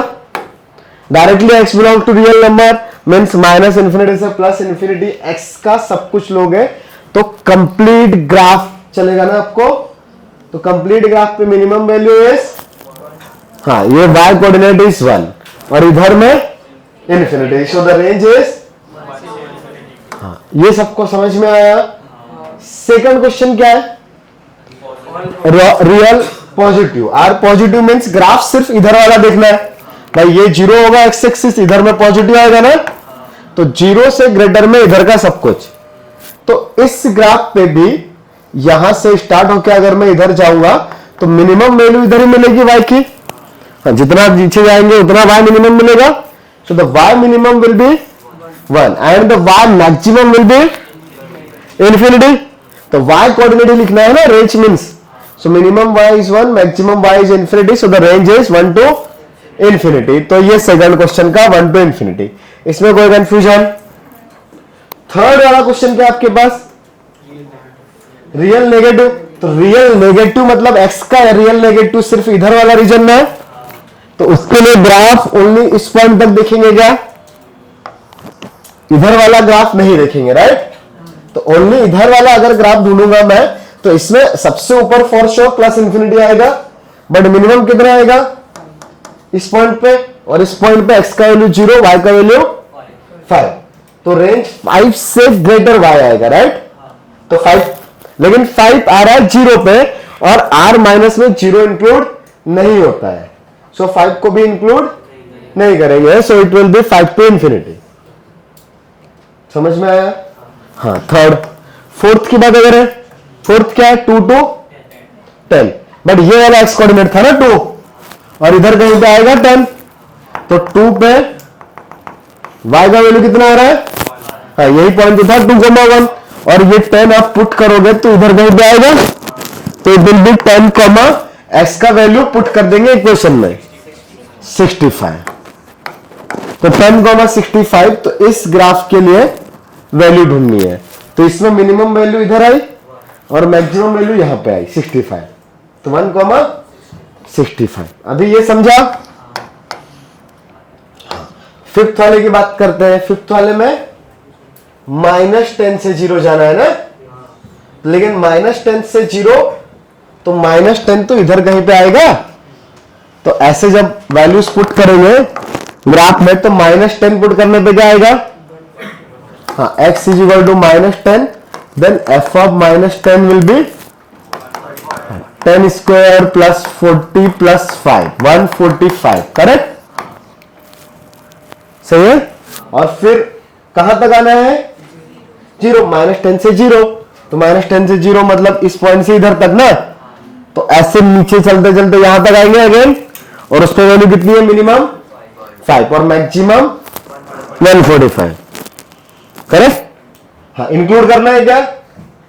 directly x belong to real number means minus infinity से प्लस इंफिनिटी एक्स का सब कुछ लोगे तो कंप्लीट ग्राफ चलेगा ना आपको, तो कंप्लीट ग्राफ पे मिनिमम वैल्यू इज, हाँ ये वाई कोऑर्डिनेट इज 1 और इधर में infinity, so the range is, हाँ ये सबको समझ में आया। सेकंड क्वेश्चन क्या है, real positive, R positive means graph सिर्फ इधर वाला देखना है, भाई ये जीरो होगा एक्स एक्सिस, इधर में पॉजिटिव आएगा ना, तो जीरो से ग्रेटर में इधर का सब कुछ, तो इस ग्राफ पे भी यहां से स्टार्ट होकर अगर मैं इधर जाऊंगा तो मिनिमम वैल्यू इधर ही मिलेगी वाई की, हाँ जितना नीचे जाएंगे उतना वाई मिनिमम मिलेगा, so the y minimum will be 1 and the y maximum will be infinity. तो वाई कोऑर्डिनेट लिखना है ना, range means, so minimum y is 1, maximum y is infinity, so the range is 1 to infinity. तो ये second question का 1 to infinity, इसमें कोई confusion. Third वाला क्वेश्चन क्या आपके पास, रियल नेगेटिव, तो रियल नेगेटिव मतलब एक्स का रियल नेगेटिव सिर्फ इधर वाला रीजन में है, तो उसके लिए ग्राफ ओनली इस पॉइंट तक देखेंगे, क्या इधर वाला ग्राफ नहीं देखेंगे, राइट, तो ओनली इधर वाला अगर ग्राफ ढूंढूंगा मैं तो इसमें सबसे ऊपर फॉर श्योर प्लस इंफिनिटी आएगा, बट मिनिमम कितना आएगा इस पॉइंट पे, और इस पॉइंट पे एक्स का वैल्यू 0, वाई का वैल्यू 5, तो रेंज 5 से ग्रेटर वाई आएगा, राइट, तो 5, लेकिन 5 आ रहा है 0 पे और r माइनस में 0 इंक्लूड नहीं होता है, सो 5 को भी इंक्लूड नहीं करेंगे, so it will be 5 to infinity. समझ में आया, हाँ थर्ड। फोर्थ की बात अगर है, फोर्थ क्या है, 2 टू 10, बट ये वाला एक्स कोऑर्डिनेट था ना 2 और इधर कहीं पे आएगा 10, तो 2 पे y का वैल्यू कितना आ रहा है, हाँ यही पॉइंट था 2,1 और ये 10 आप पुट करोगे तो इधर कहीं पे आएगा, तो इट विल बी 10, x का वैल्यू पुट कर देंगे इक्वेशन में 65, तो 10,65, तो इस ग्राफ के लिए वैल्यू ढूंढनी है, तो इसमें मिनिमम वैल्यू इधर आई और मैक्सिमम वैल्यू यहां पे आई 65, तो 1,65। अभी ये समझा। फिफ्थ वाले की बात करते हैं, फिफ्थ वाले में -10 से 0 जाना है ना, लेकिन -10 से 0, तो -10 तो इधर कहीं पे आएगा, तो ऐसे जब वैल्यूज पुट करेंगे ग्राफ में तो -10 पुट करने पे क्या आएगा, हाँ x is equal to -10, then f of -10 will be 10 square plus 40 plus 5, 145, correct, सही है। और फिर कहां तक आना है, 0, -10 से 0, तो -10 से 0 मतलब इस पॉइंट से इधर तक ना, तो ऐसे नीचे चलते चलते यहां तक आएंगे अगेन, और उस पर वैल्यू कितनी है, मिनिमम 5 और मैक्सिमम 145, करेक्ट, हाँ इंक्लूड करना है क्या,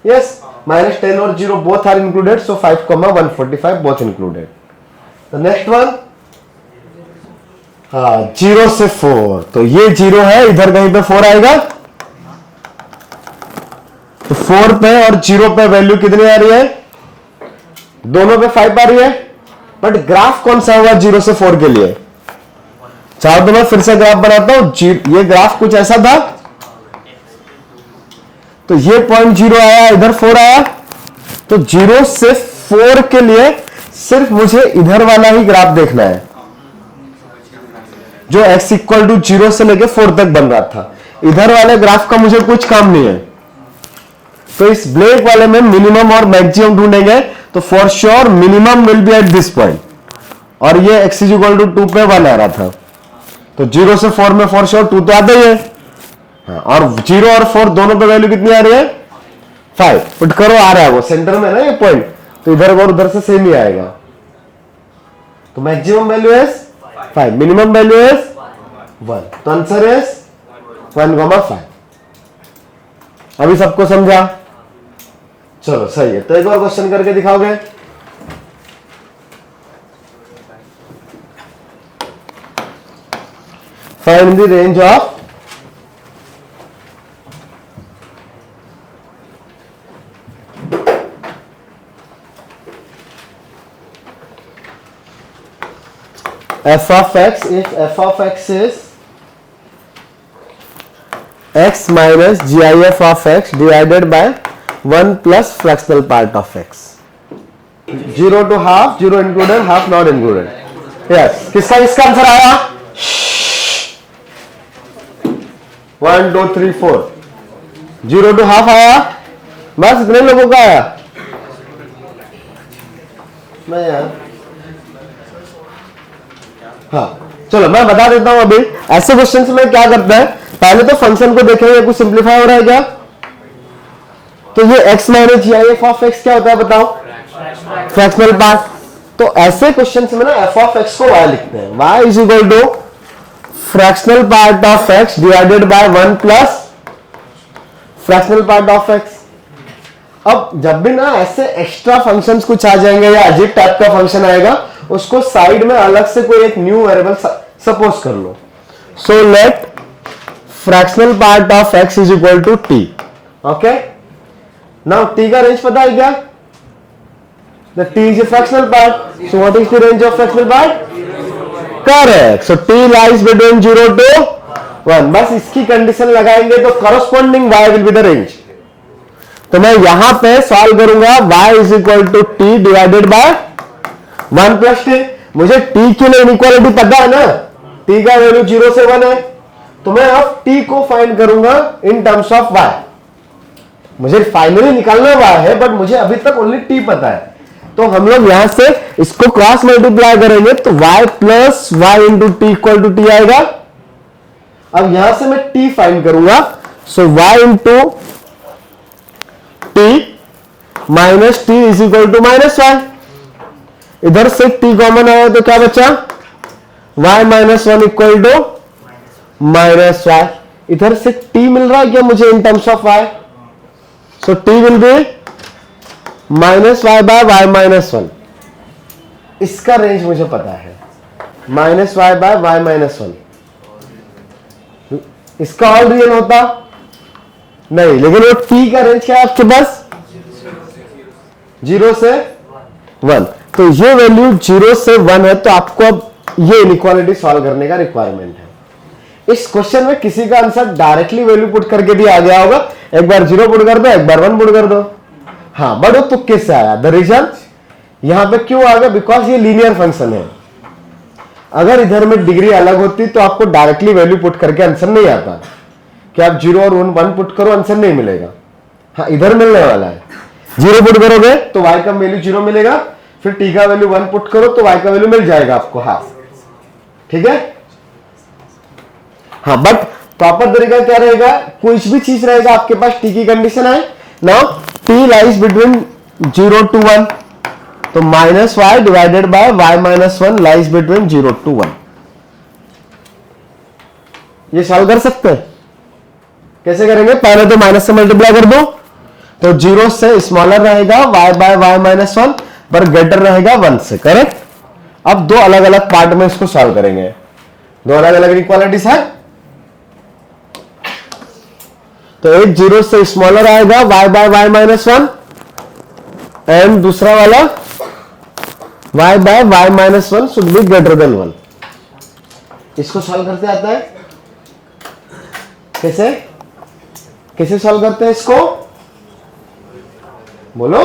यस, -10 और 0 both are included, so 5, 145 both included. The next one, हाँ 0 से 4, तो ये 0 है, इधर कहीं पे 4 आएगा, तो 4 पे और 0 पे वैल्यू कितनी आ रही है, दोनों पे 5 आ रही है, बट ग्राफ कौन सा होगा 0 से 4 के लिए, चाहो तो मैं फिर से ग्राफ बनाता हूं, ये ग्राफ कुछ ऐसा था, तो ये पॉइंट 0 आया, इधर 4 आया, तो 0 से 4 के लिए सिर्फ मुझे इधर वाला ही ग्राफ देखना है, जो x इक्वल टू 0 से लेके 4 तक बन रहा था, इधर वाले ग्राफ का मुझे कुछ काम नहीं है, तो इस ब्लैक वाले में मिनिमम और मैक्सिमम ढूंढेंगे, तो for sure minimum will B at this point और ये x इज इक्वल टू 2 पे 1 आ रहा था, तो 0 से 4 में 4 श्योर 2 तो आता ही है। हाँ, और 0 और 4 दोनों पे वैल्यू कितनी आ रही है? 5। पुट करो, आ रहा है वो सेंटर में ना ये पॉइंट, तो इधर और उधर से सेम ही आएगा। तो maximum value is 5, minimum value is 1, तो आंसर इज 1,5। अभी सबको समझा? चलो सही है। तो एक और क्वेश्चन करके दिखाओगे? Find the range of f of x if f of x is x minus gif of x divided by 1 plus fractional part of x. 0 to half, 0 included, half not included. Yes. किसका इसका answer आया? 1 2 3 4 0 to half आया, बस इतने लोगों का आया। मैं यार हाँ चलो मैं बता देता हूं। अभी ऐसे क्वेश्चंस में क्या करता है, पहले तो फंक्शन को देखेंगे कुछ सिंप्लीफाई हो रहा है क्या। तो ये x minus G I F of x क्या होता है बताओ? Fractional part. तो ऐसे क्वेश्चंस में ना f ऑफ x को y लिखते हैं, y is equal to fractional part of x divided by 1 plus fractional part of x। अब जब भी ना ऐसे एक्स्ट्रा फंक्शंस कुछ आ जाएंगे या अजीब टाइप का फंक्शन आएगा, उसको साइड में अलग से कोई एक न्यू वेरिएबल सपोज कर लो। So let fractional part of x is equal to t। Okay, now t का रेंज पता है क्या? The t is a fractional part, so what is the range of fractional part? Correct, so t lies between 0 to 1। बस इसकी condition लगाएंगे तो corresponding y will be the range. तो मैं यहां पे सॉल्व करूंगा y is equal to t divided by 1 plus t। मुझे t के लिए इनइक्वालिटी पता है ना, t का वैल्यू 0 से 1 है, तो मैं अब t को फाइंड करूंगा इन टर्म्स ऑफ y। मुझे फाइनली निकालना y है, बट मुझे अभी तक ओनली t पता है। तो हम लोग यहां से इसको क्रॉस मल्टीप्लाई करेंगे तो y plus y into t equal to t आएगा। अब यहां से मैं t फाइंड करूंगा, so y into t minus t is equal to minus y. इधर से t कॉमन आया तो क्या बचा? y minus 1 equal to minus y. इधर से t मिल रहा है क्या मुझे in terms of y? So t will be minus y by y minus 1। इसका रेंज मुझे पता है, minus y by y minus 1। इसका और रियल होता नहीं, लेकिन वो t का रेंज क्या है आपके पास? 0 से 1। तो ये वैल्यू 0 से 1 है, तो आपको अब ये इनइक्वालिटी सॉल्व करने का रिक्वायरमेंट है। इस क्वेश्चन में किसी का आंसर डायरेक्टली वैल्यू पुट करके भी आ गया होगा, एक बार 0 पुट कर दो, एक बार 1 पुट कर दो। हाँ, बट वो तुक्के से आया। द रीजन यहां पे क्यों आ गया? बिकॉज ये लीनियर फंक्शन है। अगर इधर में डिग्री अलग होती तो आपको डायरेक्टली वैल्यू पुट करके आंसर नहीं आता कि आप 0 और 1 पुट करो, आंसर नहीं मिलेगा। हाँ, इधर मिलने वाला है। 0 पुट करोगे तो y का वैल्यू 0 मिलेगा, फिर t का वैल्यू 1 पुट करो तो y का वैल्यू मिल जाएगा आपको हाफ। ठीक है? हाँ, बट प्रॉपर तरीका क्या रहेगा? कुछ भी चीज रहेगा आपके पास t की कंडीशन है। Now t lies between 0 to 1, तो minus y divided by y minus 1 lies between 0 to 1। ये सॉल्व कर सकते हैं? कैसे करेंगे? पहले तो माइनस से मल्टीप्लाई कर दो, तो 0 से स्मॉलर रहेगा y बाय वाई माइनस 1, पर ग्रेटर रहेगा 1 से। करेक्ट? अब दो अलग अलग पार्ट में इसको सॉल्व करेंगे। दो अलग अलग इक्वालिटीज है, तो एक 0 से स्मॉलर आएगा y by y minus 1, and दूसरा वाला y by y minus 1 should be greater than 1। इसको सॉल्व करते आता है? कैसे कैसे सॉल्व करते हैं इसको? बोलो।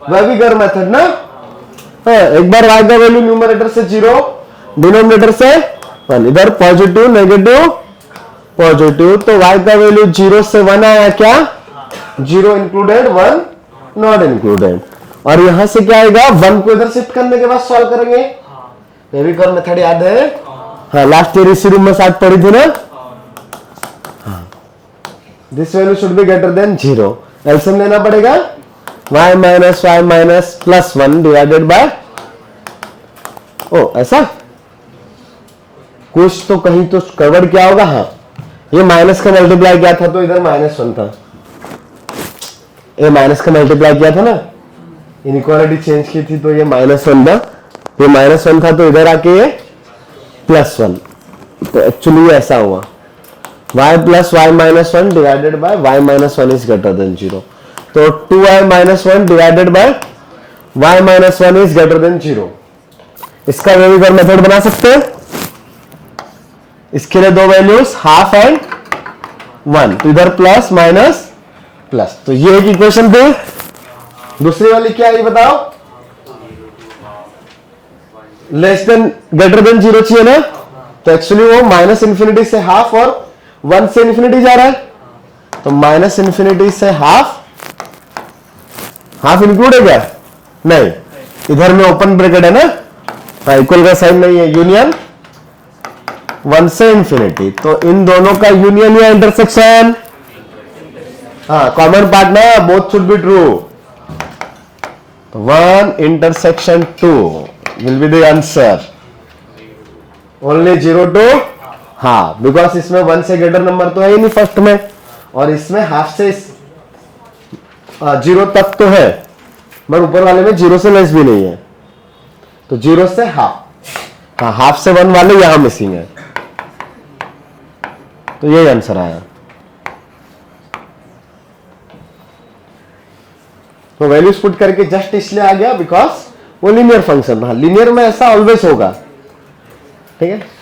वेबिगर मेथड ना। एक बार y का वैल्यू न्यूमरेटर से 0, डिनोमिनेटर से 1, इधर पॉजिटिव नेगेटिव पॉजिटिव, तो y का वैल्यू 0 से 1 आया क्या? 0 इंक्लूडेड 1 नॉट इंक्लूडेड। और यहां से क्या आएगा? 1 को इधर शिफ्ट करने के बाद सॉल्व करेंगे। फेविकॉल मेथड याद है? हाँ, लास्ट ईयर इसी रूम में साथ पढ़ी थी ना? हाँ, this value should be greater than 0। LCM लेना पड़ेगा y minus y minus plus 1 divided by, ओ ऐसा कुछ तो कहीं तो कवर क्या होगा। हाँ, ये माइनस का मल्टीप्लाई किया था तो इधर -1 था, ये माइनस का मल्टीप्लाई किया था ना, इनइक्वालिटी चेंज की थी तो ये -1 था, ये -1 था तो इधर आके ये +1, तो एक्चुअली ऐसा हुआ y plus y minus 1 divided bye y minus 1 is greater than 0। तो 2y minus 1 divided bye y minus 1 is greater than 0। इसका वेविकर मेथड बना सकते हैं। इसके लिए दो वैल्यूज हाफ एंड 1, तो इधर प्लस माइनस प्लस, तो ये एक इक्वेशन थी। दूसरी वाली क्या है ये बताओ? लेस देन ग्रेटर देन 0 चाहिए ना, तो एक्चुअली वो माइनस इन्फिनिटी से हाफ और 1 से इन्फिनिटी जा रहा है, तो माइनस इन्फिनिटी से हाफ, हाफ इंक्लूड है क्या? नहीं, इधर में ओपन ब्रैकेट है ना, इक्वल का साइन नहीं है, यूनियन 1 से इन्फिनिटी, तो इन दोनों का यूनियन या इंटरसेक्शन? हाँ, कॉमन पार्ट ना, बोथ शुड बी ट्रू, तो 1 intersection 2 will be the answer. Only 0 to half, because इसमें 1 से ग्रेटर नंबर तो है ही नहीं फर्स्ट में, और इसमें हाफ से 0 तक तो है, पर ऊपर वाले में 0 से लेस भी नहीं है, तो 0 से हाफ, हाँ हाफ से 1 वाले यहां मिसिंग है, तो यही आंसर आया। तो वैल्यूज पुट करके जस्ट इसलिए आ गया बिकॉज वो लीनियर फंक्शन था। लीनियर में ऐसा ऑलवेज होगा, ठीक है।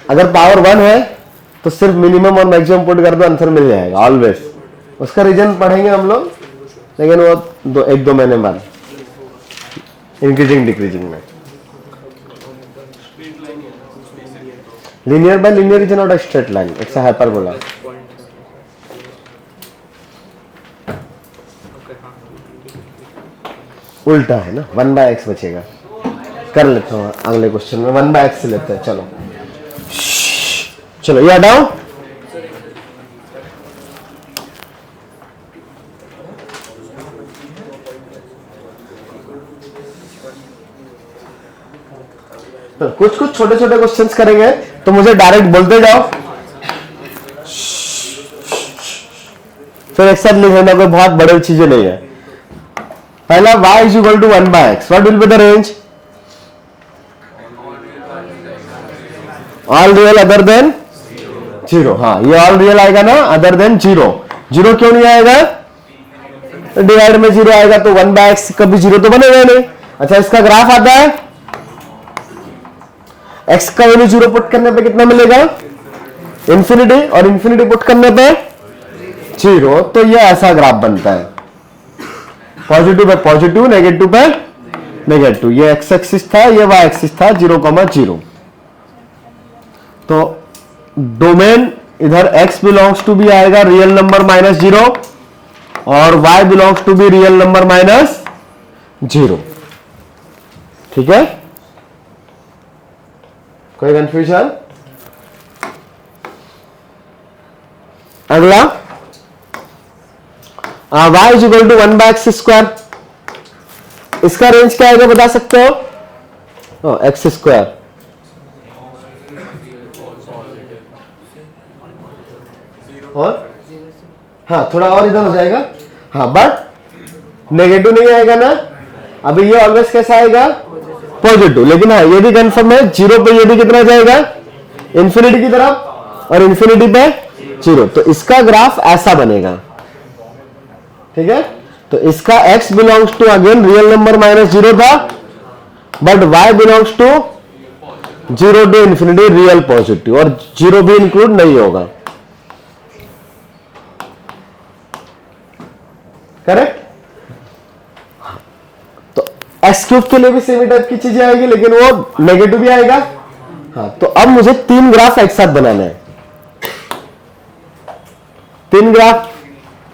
अगर पावर 1 है तो सिर्फ मिनिमम और मैक्सिमम पुट कर दो, आंसर मिल जाएगा ऑलवेज। उसका रीजन पढ़ेंगे हम लोग, लेकिन वो 1-2 महीने बाद, इंक्रीजिंग डिक्रीजिंग में। Linear bye linear is not a straight line, it's a hyperbola. उल्टा है ना, 1/x बचेगा। कर लेता हूँ अगले क्वेश्चन में, 1/x से लेते हैं। चलो चलो ये हटाओ, तो कुछ कुछ छोटे छोटे क्वेश्चंस करेंगे, तो मुझे डायरेक्ट बोलते जाओ, फिर एक साथ लिख लेना, कोई बहुत बड़ी चीजें नहीं है। पहला y is equal to 1/x, what will be the range? All real other than 0। हाँ, ये all real आएगा ना, other than 0। 0 क्यों नहीं आएगा? डिवाइड में 0 आएगा तो 1/x कभी 0 तो बनेगा नहीं। अच्छा, इसका ग्राफ आता है, x का वैल्यू 0 पुट करने पे कितना मिलेगा? इंफिनिटी, और इंफिनिटी पुट करने पे 0, तो ये ऐसा ग्राफ बनता है, पॉजिटिव पे पॉजिटिव, नेगेटिव पे नेगेटिव। ये x एक्सिस था, ये y एक्सिस था, 0,0। तो डोमेन इधर x बिलोंग्स टू भी आएगा रियल नंबर -0, और y बिलोंग्स टू भी रियल नंबर -0। ठीक है, कोई कंफ्यूजन? अगला y is equal to 1/x square, इसका रेंज क्या आएगा बता सकते हो? x स्क्वायर, और हाँ थोड़ा और इधर हो जाएगा, हाँ बट नेगेटिव नहीं आएगा ना। अभी ये ऑलवेज कैसा आएगा? पॉजिटिव। लेकिन हाँ ये भी कंफर्म है, 0 पे ये भी कितना जाएगा? इंफिनिटी की तरफ, और इंफिनिटी पे 0। तो इसका ग्राफ ऐसा बनेगा, ठीक है। तो इसका x belongs to again real number -0 था, but y belongs to 0 to infinity real positive, और 0 भी इंक्लूड नहीं होगा। करेक्ट? तो x³ के लिए भी सेम टाइप की चीजें आएगी, लेकिन वो नेगेटिव भी आएगा। हाँ, तो अब मुझे 3 ग्राफ एक साथ बनाना है। 3 ग्राफ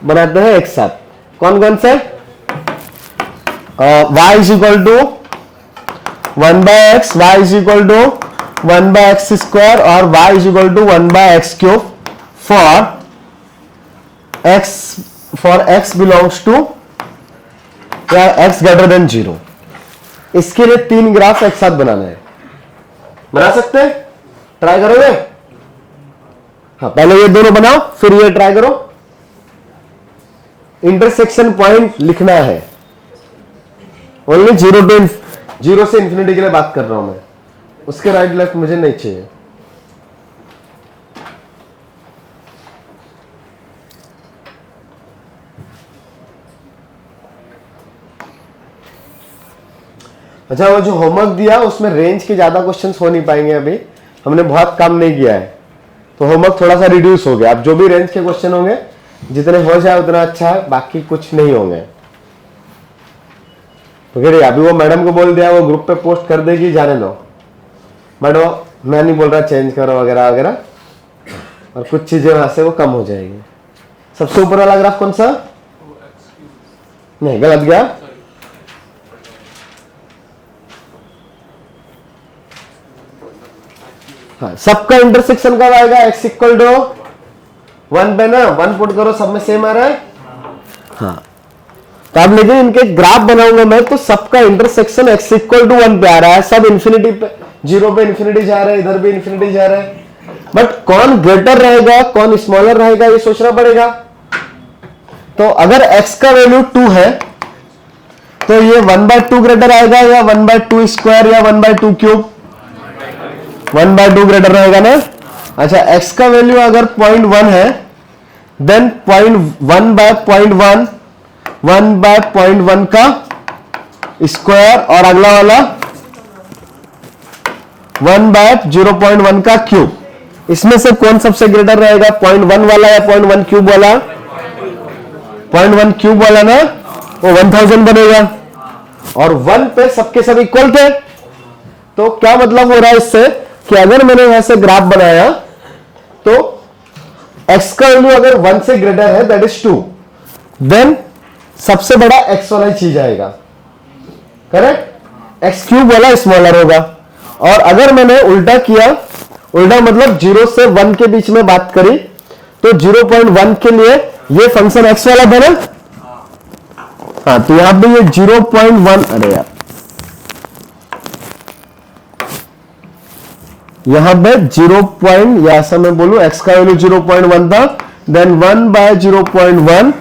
बनाते हैं एक साथ। कौन कौन से? y is equal to 1 by x, y is equal to 1 by x square और y is equal to 1 by x cube for x belongs to या एक्स ग्रेटर देन 0। इसके लिए 3 ग्राफ एक साथ बनाना है। बना सकते हैं? ट्राई करोगे? हाँ, पहले ये दोनों बनाओ फिर ये ट्राई करो। इंटरसेक्शन पॉइंट लिखना है। ओनली 0 से इंफिनिटी के लिए बात कर रहा हूं मैं, उसके राइट लेफ्ट मुझे नहीं चाहिए। अच्छा, वो जो होमवर्क दिया उसमें रेंज के ज्यादा क्वेश्चंस हो नहीं पाएंगे, अभी हमने बहुत काम नहीं किया है तो होमवर्क थोड़ा सा रिड्यूस हो गया। अब जो भी रेंज के क्वेश्चन होंगे जितने हो जाए उतना अच्छा है, बाकी कुछ नहीं होंगे। तो फिर अभी वो मैडम को बोल दिया, वो ग्रुप पे पोस्ट कर देगी, जाने दो। बट वो मैं नहीं बोल रहा चेंज करो वगैरह वगैरह, और कुछ चीजें वहां से वो कम हो जाएगी। सबसे ऊपर वाला ग्राफ कौन सा? नहीं, गलत गया। हाँ, सबका इंटरसेक्शन कब आएगा? एक्स इक्वल टू 1 पे ना, 1 पुट करो, सब में सेम आ रहा है। हाँ, तो अब लेकिन इनके ग्राफ बनाऊंगा मैं तो सबका इंटरसेक्शन एक्स इक्वल टू 1 पे आ रहा है, सब इंफिनिटी पे, 0 पे इंफिनिटी जा रहा है, इधर भी इंफिनिटी जा रहा है। बट कौन ग्रेटर रहेगा कौन स्मॉलर रहेगा ये सोचना पड़ेगा। तो अगर x का वैल्यू 2 है तो ये 1/2 ग्रेटर आएगा या 1/2 स्क्वायर या 1/2 क्यूब? 1/2 ग्रेटर रहेगा ना। अच्छा, x का वैल्यू अगर 0.1 है देन 0.1/0.1 1/0.1 का स्क्वायर और अगला वाला 1/0.1 का क्यूब। इसमें से कौन सबसे ग्रेटर रहेगा? 0.1 वाला या 0.1 क्यूब वाला? 0.1 क्यूब वाला ना, वो 1000 बनेगा और 1 पे सबके सब इक्वल थे। तो क्या मतलब हो रहा है इससे कि अगर मैंने यहां से ग्राफ बनाया तो x का वैल्यू अगर 1 से ग्रेटर है दैट इज 2, देन सबसे बड़ा x वाला ही चीज आएगा, करेक्ट? x क्यूब वाला स्मॉलर होगा। और अगर मैंने उल्टा किया, उल्टा मतलब 0 से 1 के बीच में बात करी, तो 0.1 के लिए ये फंक्शन x वाला था ना। हाँ, तो यहां पे ये 0.1, अरे यार यहां पे 0. या ऐसा मैं बोलूं x का वैल्यू 0.1 था, देन 1/0.1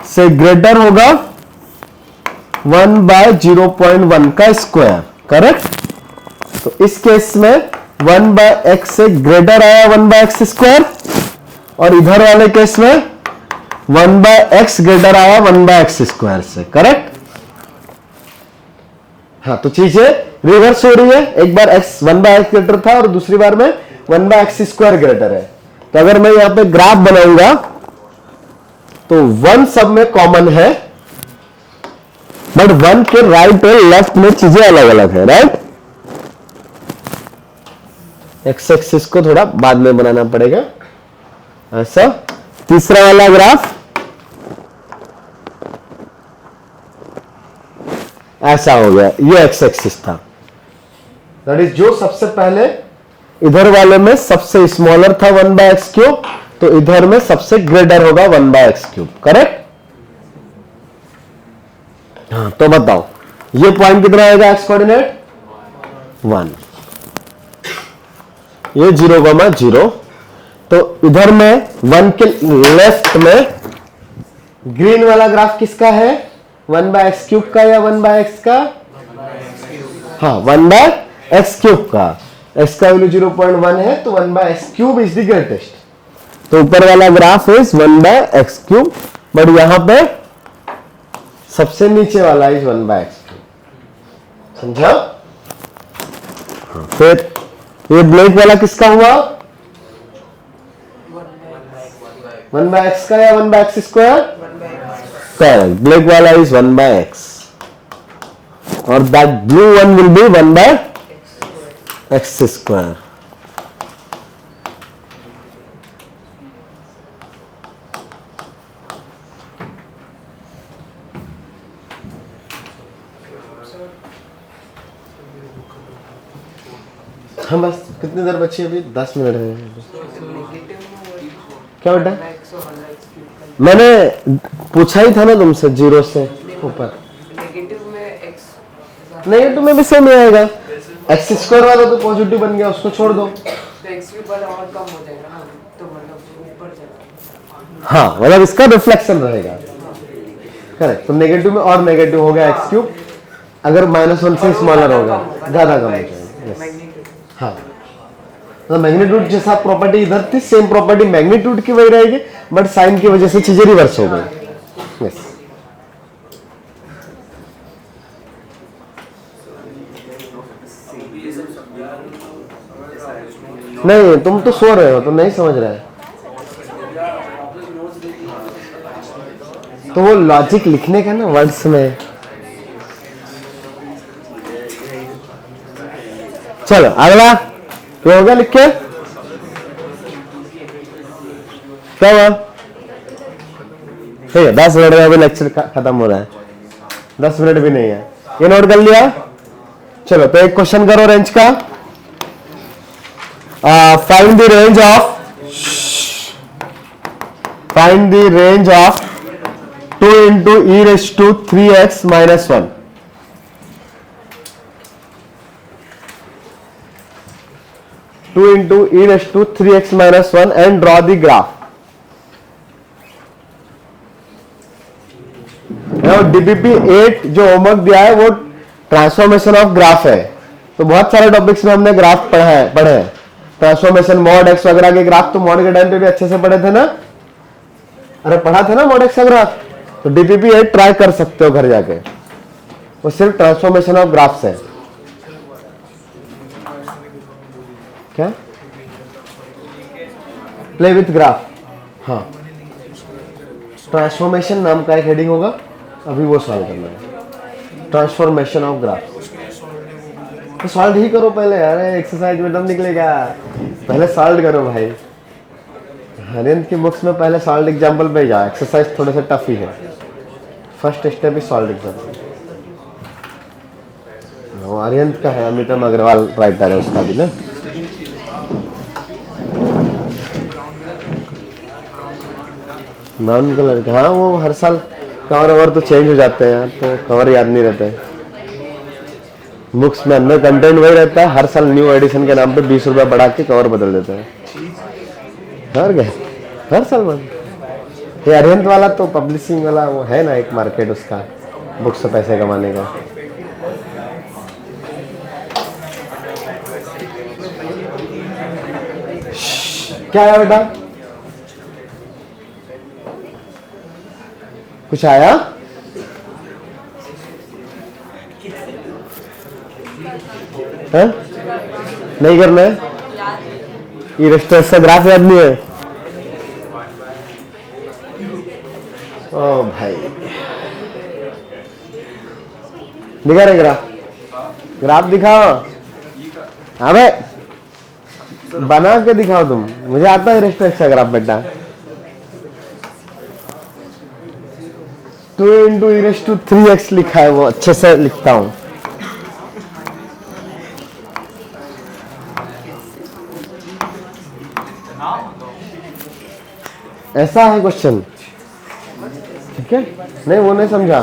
से ग्रेटर होगा 1/0.1 का स्क्वायर, करेक्ट? तो इस केस में 1/x से ग्रेटर आया 1/x स्क्वायर और इधर वाले केस में 1/x ग्रेटर आया 1/x स्क्वायर से, करेक्ट? हाँ, तो चीजें रिवर्स हो रही है। एक बार x 1/x ग्रेटर था और दूसरी बार में 1/x स्क्वायर ग्रेटर है। तो अगर मैं यहां पे ग्राफ बनाऊंगा तो 1 सब में कॉमन है, बट 1 के राइट और लेफ्ट में चीजें अलग अलग है, राइट? एक्स एक्सिस को थोड़ा बाद में बनाना पड़ेगा ऐसा। तीसरा वाला ग्राफ ऐसा हो गया, ये एक्स एक्सिस था, दैट इज जो सबसे पहले इधर वाले में सबसे स्मॉलर था 1/x क्यूब, तो इधर में सबसे ग्रेटर होगा 1/x क्यूब, करेक्ट? हाँ, तो बताओ ये पॉइंट कितना आएगा एक्स कोऑर्डिनेट? 1, ये 0,0। तो इधर में 1 के लेफ्ट में ग्रीन वाला ग्राफ किसका है? 1/x क्यूब का या 1/x का? हाँ, 1/x क्यूब का। x का वैल्यू 0.1 है तो 1/x cube is the greatest. तो ऊपर वाला graph is 1/x cube, but यहां पे सबसे नीचे वाला इज 1/x क्यूब, समझा? हाँ, फिर ये ब्लैक वाला किसका हुआ? 1/x का या 1/x स्क्वायर? करेक्ट, ब्लैक वाला इज 1/x और that blue one will be 1/x square. हाँ बस कितनी देर बची है अभी? 10 मिनट है। क्या बेटा? मैंने पूछा ही था ना तुमसे, 0 से ऊपर। नेगेटिव में x नेगेटिव में भी सेम ही आएगा। एक्स स्क्वायर वाला तो पॉजिटिव बन गया, उसको छोड़ दो। तो x भी बड़ा और कम हो जाएगा ना, तो मतलब ऊपर जाएगा। हाँ मतलब इसका रिफ्लेक्शन रहेगा। करेक्ट। तो नेगेटिव में और नेगेटिव हो गया एक्स क्यूब, अगर -1 से स्मॉलर होगा ज्यादा कम हो जाएगा। Yes. हाँ तो मैग्नीट्यूड जैसा प्रॉपर्टी इधर थी, सेम प्रॉपर्टी मैग्नीट्यूड की वही रहेगी, बट साइन की वजह से चीजें रिवर्स हो गई। यस नहीं, तुम तो सो रहे हो, तुम नहीं समझ रहे। तो वो लॉजिक लिखने का ना वर्ड्स में। चलो अगला क्या होगा, लिख के क्या हुआ? ठीक है, 10 मिनट में अभी लेक्चर खत्म हो रहा है, 10 मिनट भी नहीं है। ये नोट कर लिया? चलो तो एक क्वेश्चन करो रेंज का। Find the range of 2 into e raised to 3x minus 1. 2 into e raised to 3x minus 1 and draw the graph. DPP 8 जो होमवर्क दिया है वो ट्रांसफॉर्मेशन ऑफ ग्राफ है। तो बहुत सारे टॉपिक्स में हमने ग्राफ पढ़े हैं। ट्रांसफॉर्मेशन मॉड एक्स वगैरह के ग्राफ तो मॉड के टाइम पे भी अच्छे से पढ़े थे ना? अरे पढ़ा था ना मॉड एक्स का ग्राफ? तो DPP 8 ट्राई कर सकते हो घर जाके, वो सिर्फ ट्रांसफॉर्मेशन ऑफ ग्राफ्स है। क्या? Play with graph. हाँ, ट्रांसफॉर्मेशन नाम का एक हेडिंग होगा, अभी वो सॉल्व करना है। ट्रांसफॉर्मेशन ऑफ ग्राफ तो सॉल्व ही करो पहले यार, एक्सरसाइज में दम निकलेगा। पहले सॉल्व करो भाई। हरियंत की बुक्स में पहले सॉल्व एग्जाम्पल पे जाओ, एक्सरसाइज थोड़े से टफ ही है। फर्स्ट स्टेप ही सॉल्व एग्जाम्पल। आर्यंत का है, अमितम अग्रवाल राइटर है उसका भी ना। ब्राउन कलर का, हाँ वो हर साल कवर ववर तो चेंज हो जाते हैं, तो कवर याद नहीं रहते। बुक्स में अंदर कंटेंट वही रहता है, हर साल न्यू एडिशन के नाम पे 20 रुपया बढ़ा के कवर बदल देते हैं। और क्या हर साल बंद। ये अरिहंत वाला तो पब्लिशिंग वाला वो है ना एक मार्केट उसका, बुक्स से पैसे कमाने का। क्या आया बेटा? कुछ आया? है? नहीं करना है? ये रेस्टोरेंट का ग्राफ याद नहीं है? ओ भाई दिखा रहे ग्राफ? ग्राफ दिखाओ। अबे बना के दिखाओ तुम, मुझे आता है रेस्टोरेंट का ग्राफ बेटा। 2 into e raised to 3x लिखा है, वो अच्छे से लिखता हूं। ऐसा है क्वेश्चन, ठीक है? नहीं वो नहीं समझा।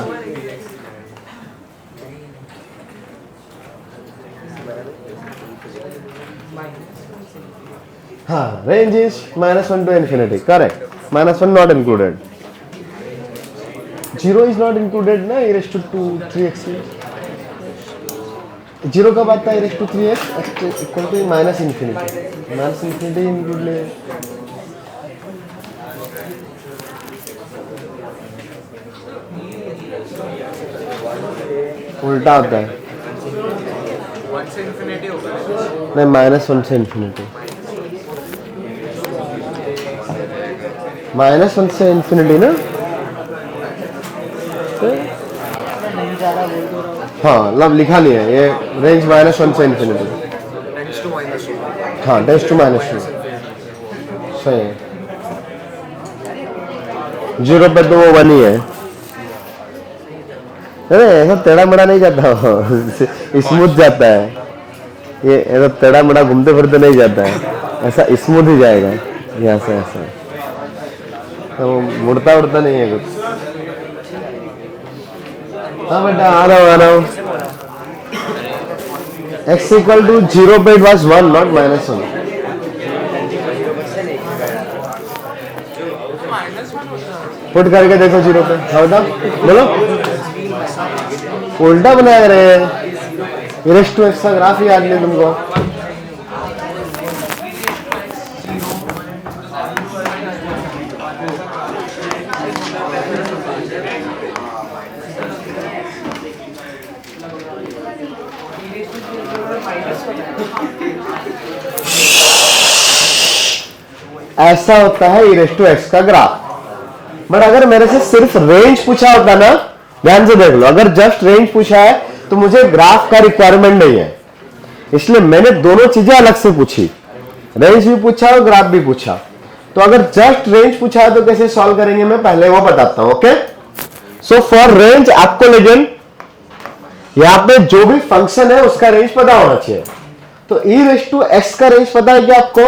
हाँ, range is -1 to infinity, correct. -1 not included. 0 is not included ना e raised to 3x में। 0 कब आता है e raised to 3x? Equal to -infinity include ले। उल्टा होता है। 1 से इंफिनिटी होगा नहीं, -1 से इंफिनिटी। -1 से इंफिनिटी ना? हाँ लब लिखा नहीं है, ये रेंज -1 से इंफिनिटी। Tends to -2। हाँ टेंड्स टू -2 सही है। 0 पे तो वो 1 ही है। अरे ऐसा टेढ़ा मेढ़ा नहीं जाता, स्मूथ जाता है। ये ऐसा टेढ़ा मेढ़ा घूमते फिरते नहीं जाता है, ऐसा स्मूथ ही जाएगा यहाँ से ऐसा, तो मुड़ता उड़ता नहीं है कुछ। हाँ बेटा आ रहा हूँ। x इक्वल टू 0 पे इट वॉज 1 नॉट -1। पुट करके देखो 0 पे। हाँ बेटा बोलो, उल्टा बना रहे हैं। e टू x का ग्राफ याद नहीं तुमको? ऐसा होता है e टू x का ग्राफ। बट अगर मेरे से सिर्फ रेंज पूछा होता ना, ध्यान से देख लो, अगर जस्ट रेंज पूछा है तो मुझे ग्राफ का रिक्वायरमेंट नहीं है, इसलिए मैंने दोनों चीजें अलग से पूछी, रेंज भी पूछा और ग्राफ भी पूछा। तो अगर जस्ट रेंज पूछा है तो कैसे सॉल्व करेंगे मैं पहले वो बताता हूं। ओके, सो फॉर रेंज आपको लेकिन यहां पे जो भी फंक्शन है उसका रेंज पता होना चाहिए। तो e टू x का रेंज पता है क्या आपको?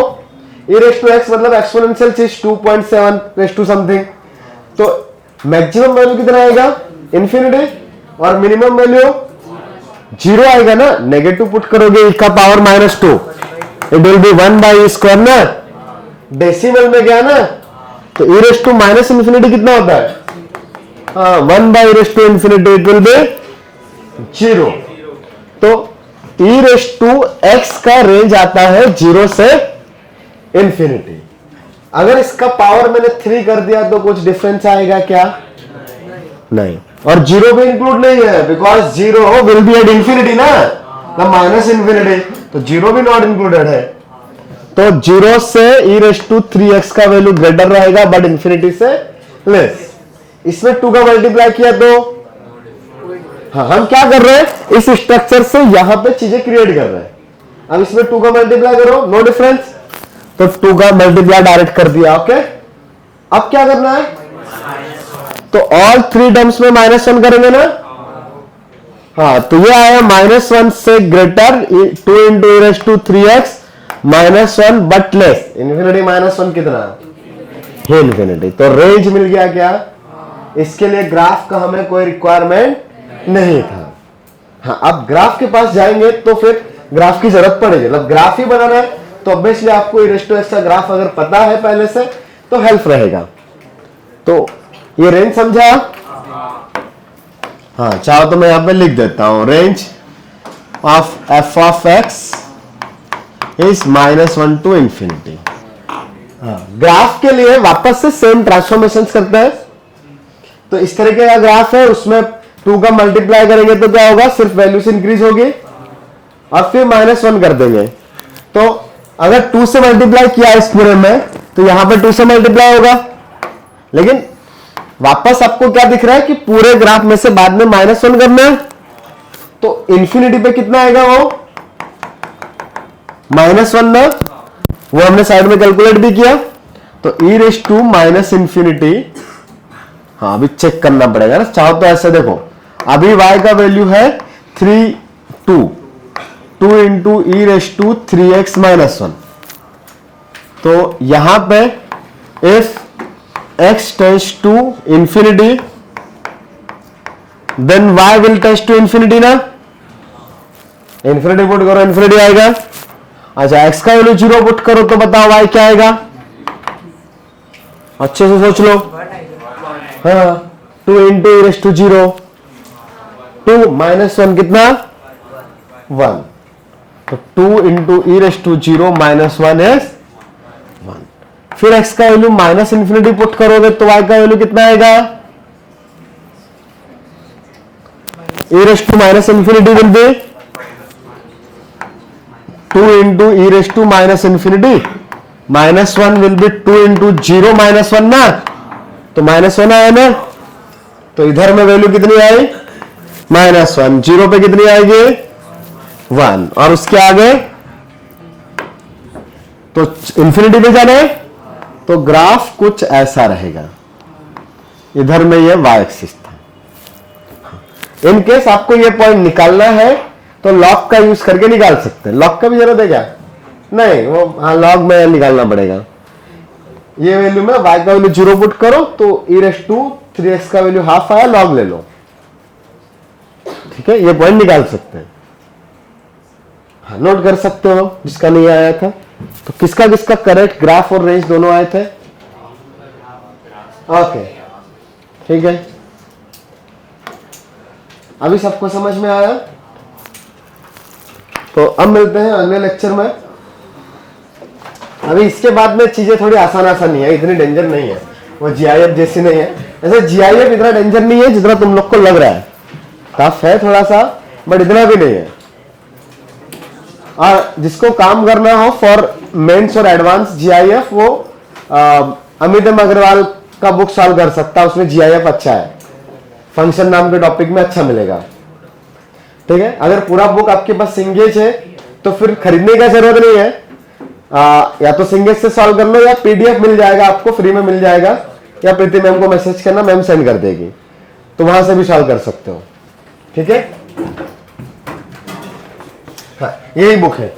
e टू x मतलब एक्सपोनेंशियल चीज 2.7 रेज टू समथिंग। तो मैक्सिमम वैल्यू कितना आएगा? इंफिनिटी, और मिनिमम वैल्यू 0 आएगा ना। नेगेटिव पुट करोगे e का पावर -2, इट विल बी 1/2 ना, डेसिमल में गया ना, तो e टू माइनस इंफिनिटी कितना होता है? हाँ 1/(∞) इट विल बी 0। तो e टू x का रेंज आता है 0 से इंफिनिटी। अगर इसका पावर मैंने 3 कर दिया तो कुछ डिफरेंस आएगा क्या? नहीं। और 0 भी इंक्लूड नहीं है, because 0 will be at infinity ना, माइनस इंफिनिटी, तो 0 भी नॉट इंक्लूडेड है। तो 0 से e टू 3x का वैल्यू ग्रेटर रहेगा बट इंफिनिटी से लेस। इसमें 2 का मल्टीप्लाई किया तो हाँ, हम क्या कर रहे हैं, इस स्ट्रक्चर से यहां पे चीजें क्रिएट कर रहे हैं। अब इसमें 2 का मल्टीप्लाई करो, नो डिफरेंस, तो 2 का मल्टीप्लाई डायरेक्ट कर दिया। ओके, अब क्या करना है? तो ऑल 3 टर्म्स में -1 करेंगे ना। हाँ, तो ये आया -1 से greater 2 into e to 3x -1 but less infinity. -1 कितना है? इंफिनिटी। तो रेंज मिल गया क्या? इसके लिए ग्राफ का हमें कोई रिक्वायरमेंट नहीं था। हाँ, अब ग्राफ के पास जाएंगे तो फिर ग्राफ की जरूरत पड़ेगी, मतलब ग्राफ ही बनाना है तो ऑब्वियसली आपको e टू x का ग्राफ अगर पता है पहले से तो हेल्प रहेगा। तो ये रेंज समझा? हाँ, चाहो तो मैं यहां पे लिख देता हूं, range of f of x is -1 to infinity. Graph के लिए वापस से सेम ट्रांसफॉर्मेशन करते हैं। तो इस तरीके का ग्राफ है, उसमें 2 का मल्टीप्लाई करेंगे तो क्या होगा? सिर्फ वैल्यू से इंक्रीज होगी और फिर -1 कर देंगे। तो अगर 2 से मल्टीप्लाई किया इस पूरे में तो यहां पे 2 से मल्टीप्लाई होगा, लेकिन वापस आपको क्या दिख रहा है कि पूरे ग्राफ में से बाद में -1 करना है। तो इंफिनिटी पे कितना आएगा? वो -1 ना, वो हमने साइड में कैलकुलेट भी किया। तो e टू माइनस इंफिनिटी, हाँ अभी चेक करना पड़ेगा ना, चाहो तो ऐसे देखो, अभी y का वैल्यू है 2 इंटू e टू 3x -1। तो यहां पे if x tends to infinity then y will tend to infinity ना, इंफिनिटी पुट करो इंफिनिटी आएगा। अच्छा, x का वैल्यू 0 पुट करो तो बताओ y क्या आएगा? अच्छे से सोच लो। हाँ, 2 इंटू e टू 0, 2 -1 कितना? 1। तो 2 इंटू e टू 0 -1 इज 1। फिर x का वैल्यू माइनस इंफिनिटी पुट करोगे तो y का वैल्यू कितना आएगा? e to minus infinity will be 2 into e to minus infinity -1 will be 2 into 0 -1 ना, तो -1 आया ना। तो इधर में वैल्यू कितनी आई? -1। 0 पे कितनी आएगी? 1। और उसके आगे तो इंफिनिटी पे जाना है, तो ग्राफ कुछ ऐसा रहेगा। इधर में ये y एक्सिस था। इन केस आपको ये पॉइंट निकालना है तो लॉग का यूज करके निकाल सकते हैं। लॉग का भी जरूरत है क्या? नहीं, वो हाँ लॉग में निकालना पड़ेगा। ये वैल्यू में y का वैल्यू 0 पुट करो तो e⁻³ का वैल्यू हाफ आया, लॉग ले लो। ठीक है, ये पॉइंट निकाल सकते हैं। हाँ, नोट कर सकते हो जिसका नहीं आया था। तो किसका किसका करेक्ट ग्राफ और रेंज दोनों आए थे? ओके, ठीक है, अभी सबको समझ में आया। तो अब मिलते हैं अगले लेक्चर में। अभी इसके बाद में चीजें थोड़ी आसान नहीं है, इतनी डेंजर नहीं है, वो जीआईएफ जैसी नहीं है। ऐसे जीआईएफ इतना डेंजर नहीं है जितना तुम लोग को लग रहा है। टफ है थोड़ा सा, बट इतना भी नहीं है। और जिसको काम करना हो फॉर मेंस और एडवांस जीआईएफ, वो अमित अग्रवाल का बुक सॉल्व कर सकता है, उसमें जीआईएफ अच्छा है, फंक्शन नाम के टॉपिक में अच्छा मिलेगा। ठीक है, अगर पूरा बुक आपके पास सिंगेज है तो फिर खरीदने का जरूरत नहीं है। या तो सिंगेज से सॉल्व कर लो, या पीडीएफ मिल जाएगा आपको, फ्री में मिल जाएगा, या प्रीति मैम को मैसेज करना, मैम सेंड कर देगी, तो वहां से भी सॉल्व कर सकते हो। ठीक है, हाँ, यही बुक है।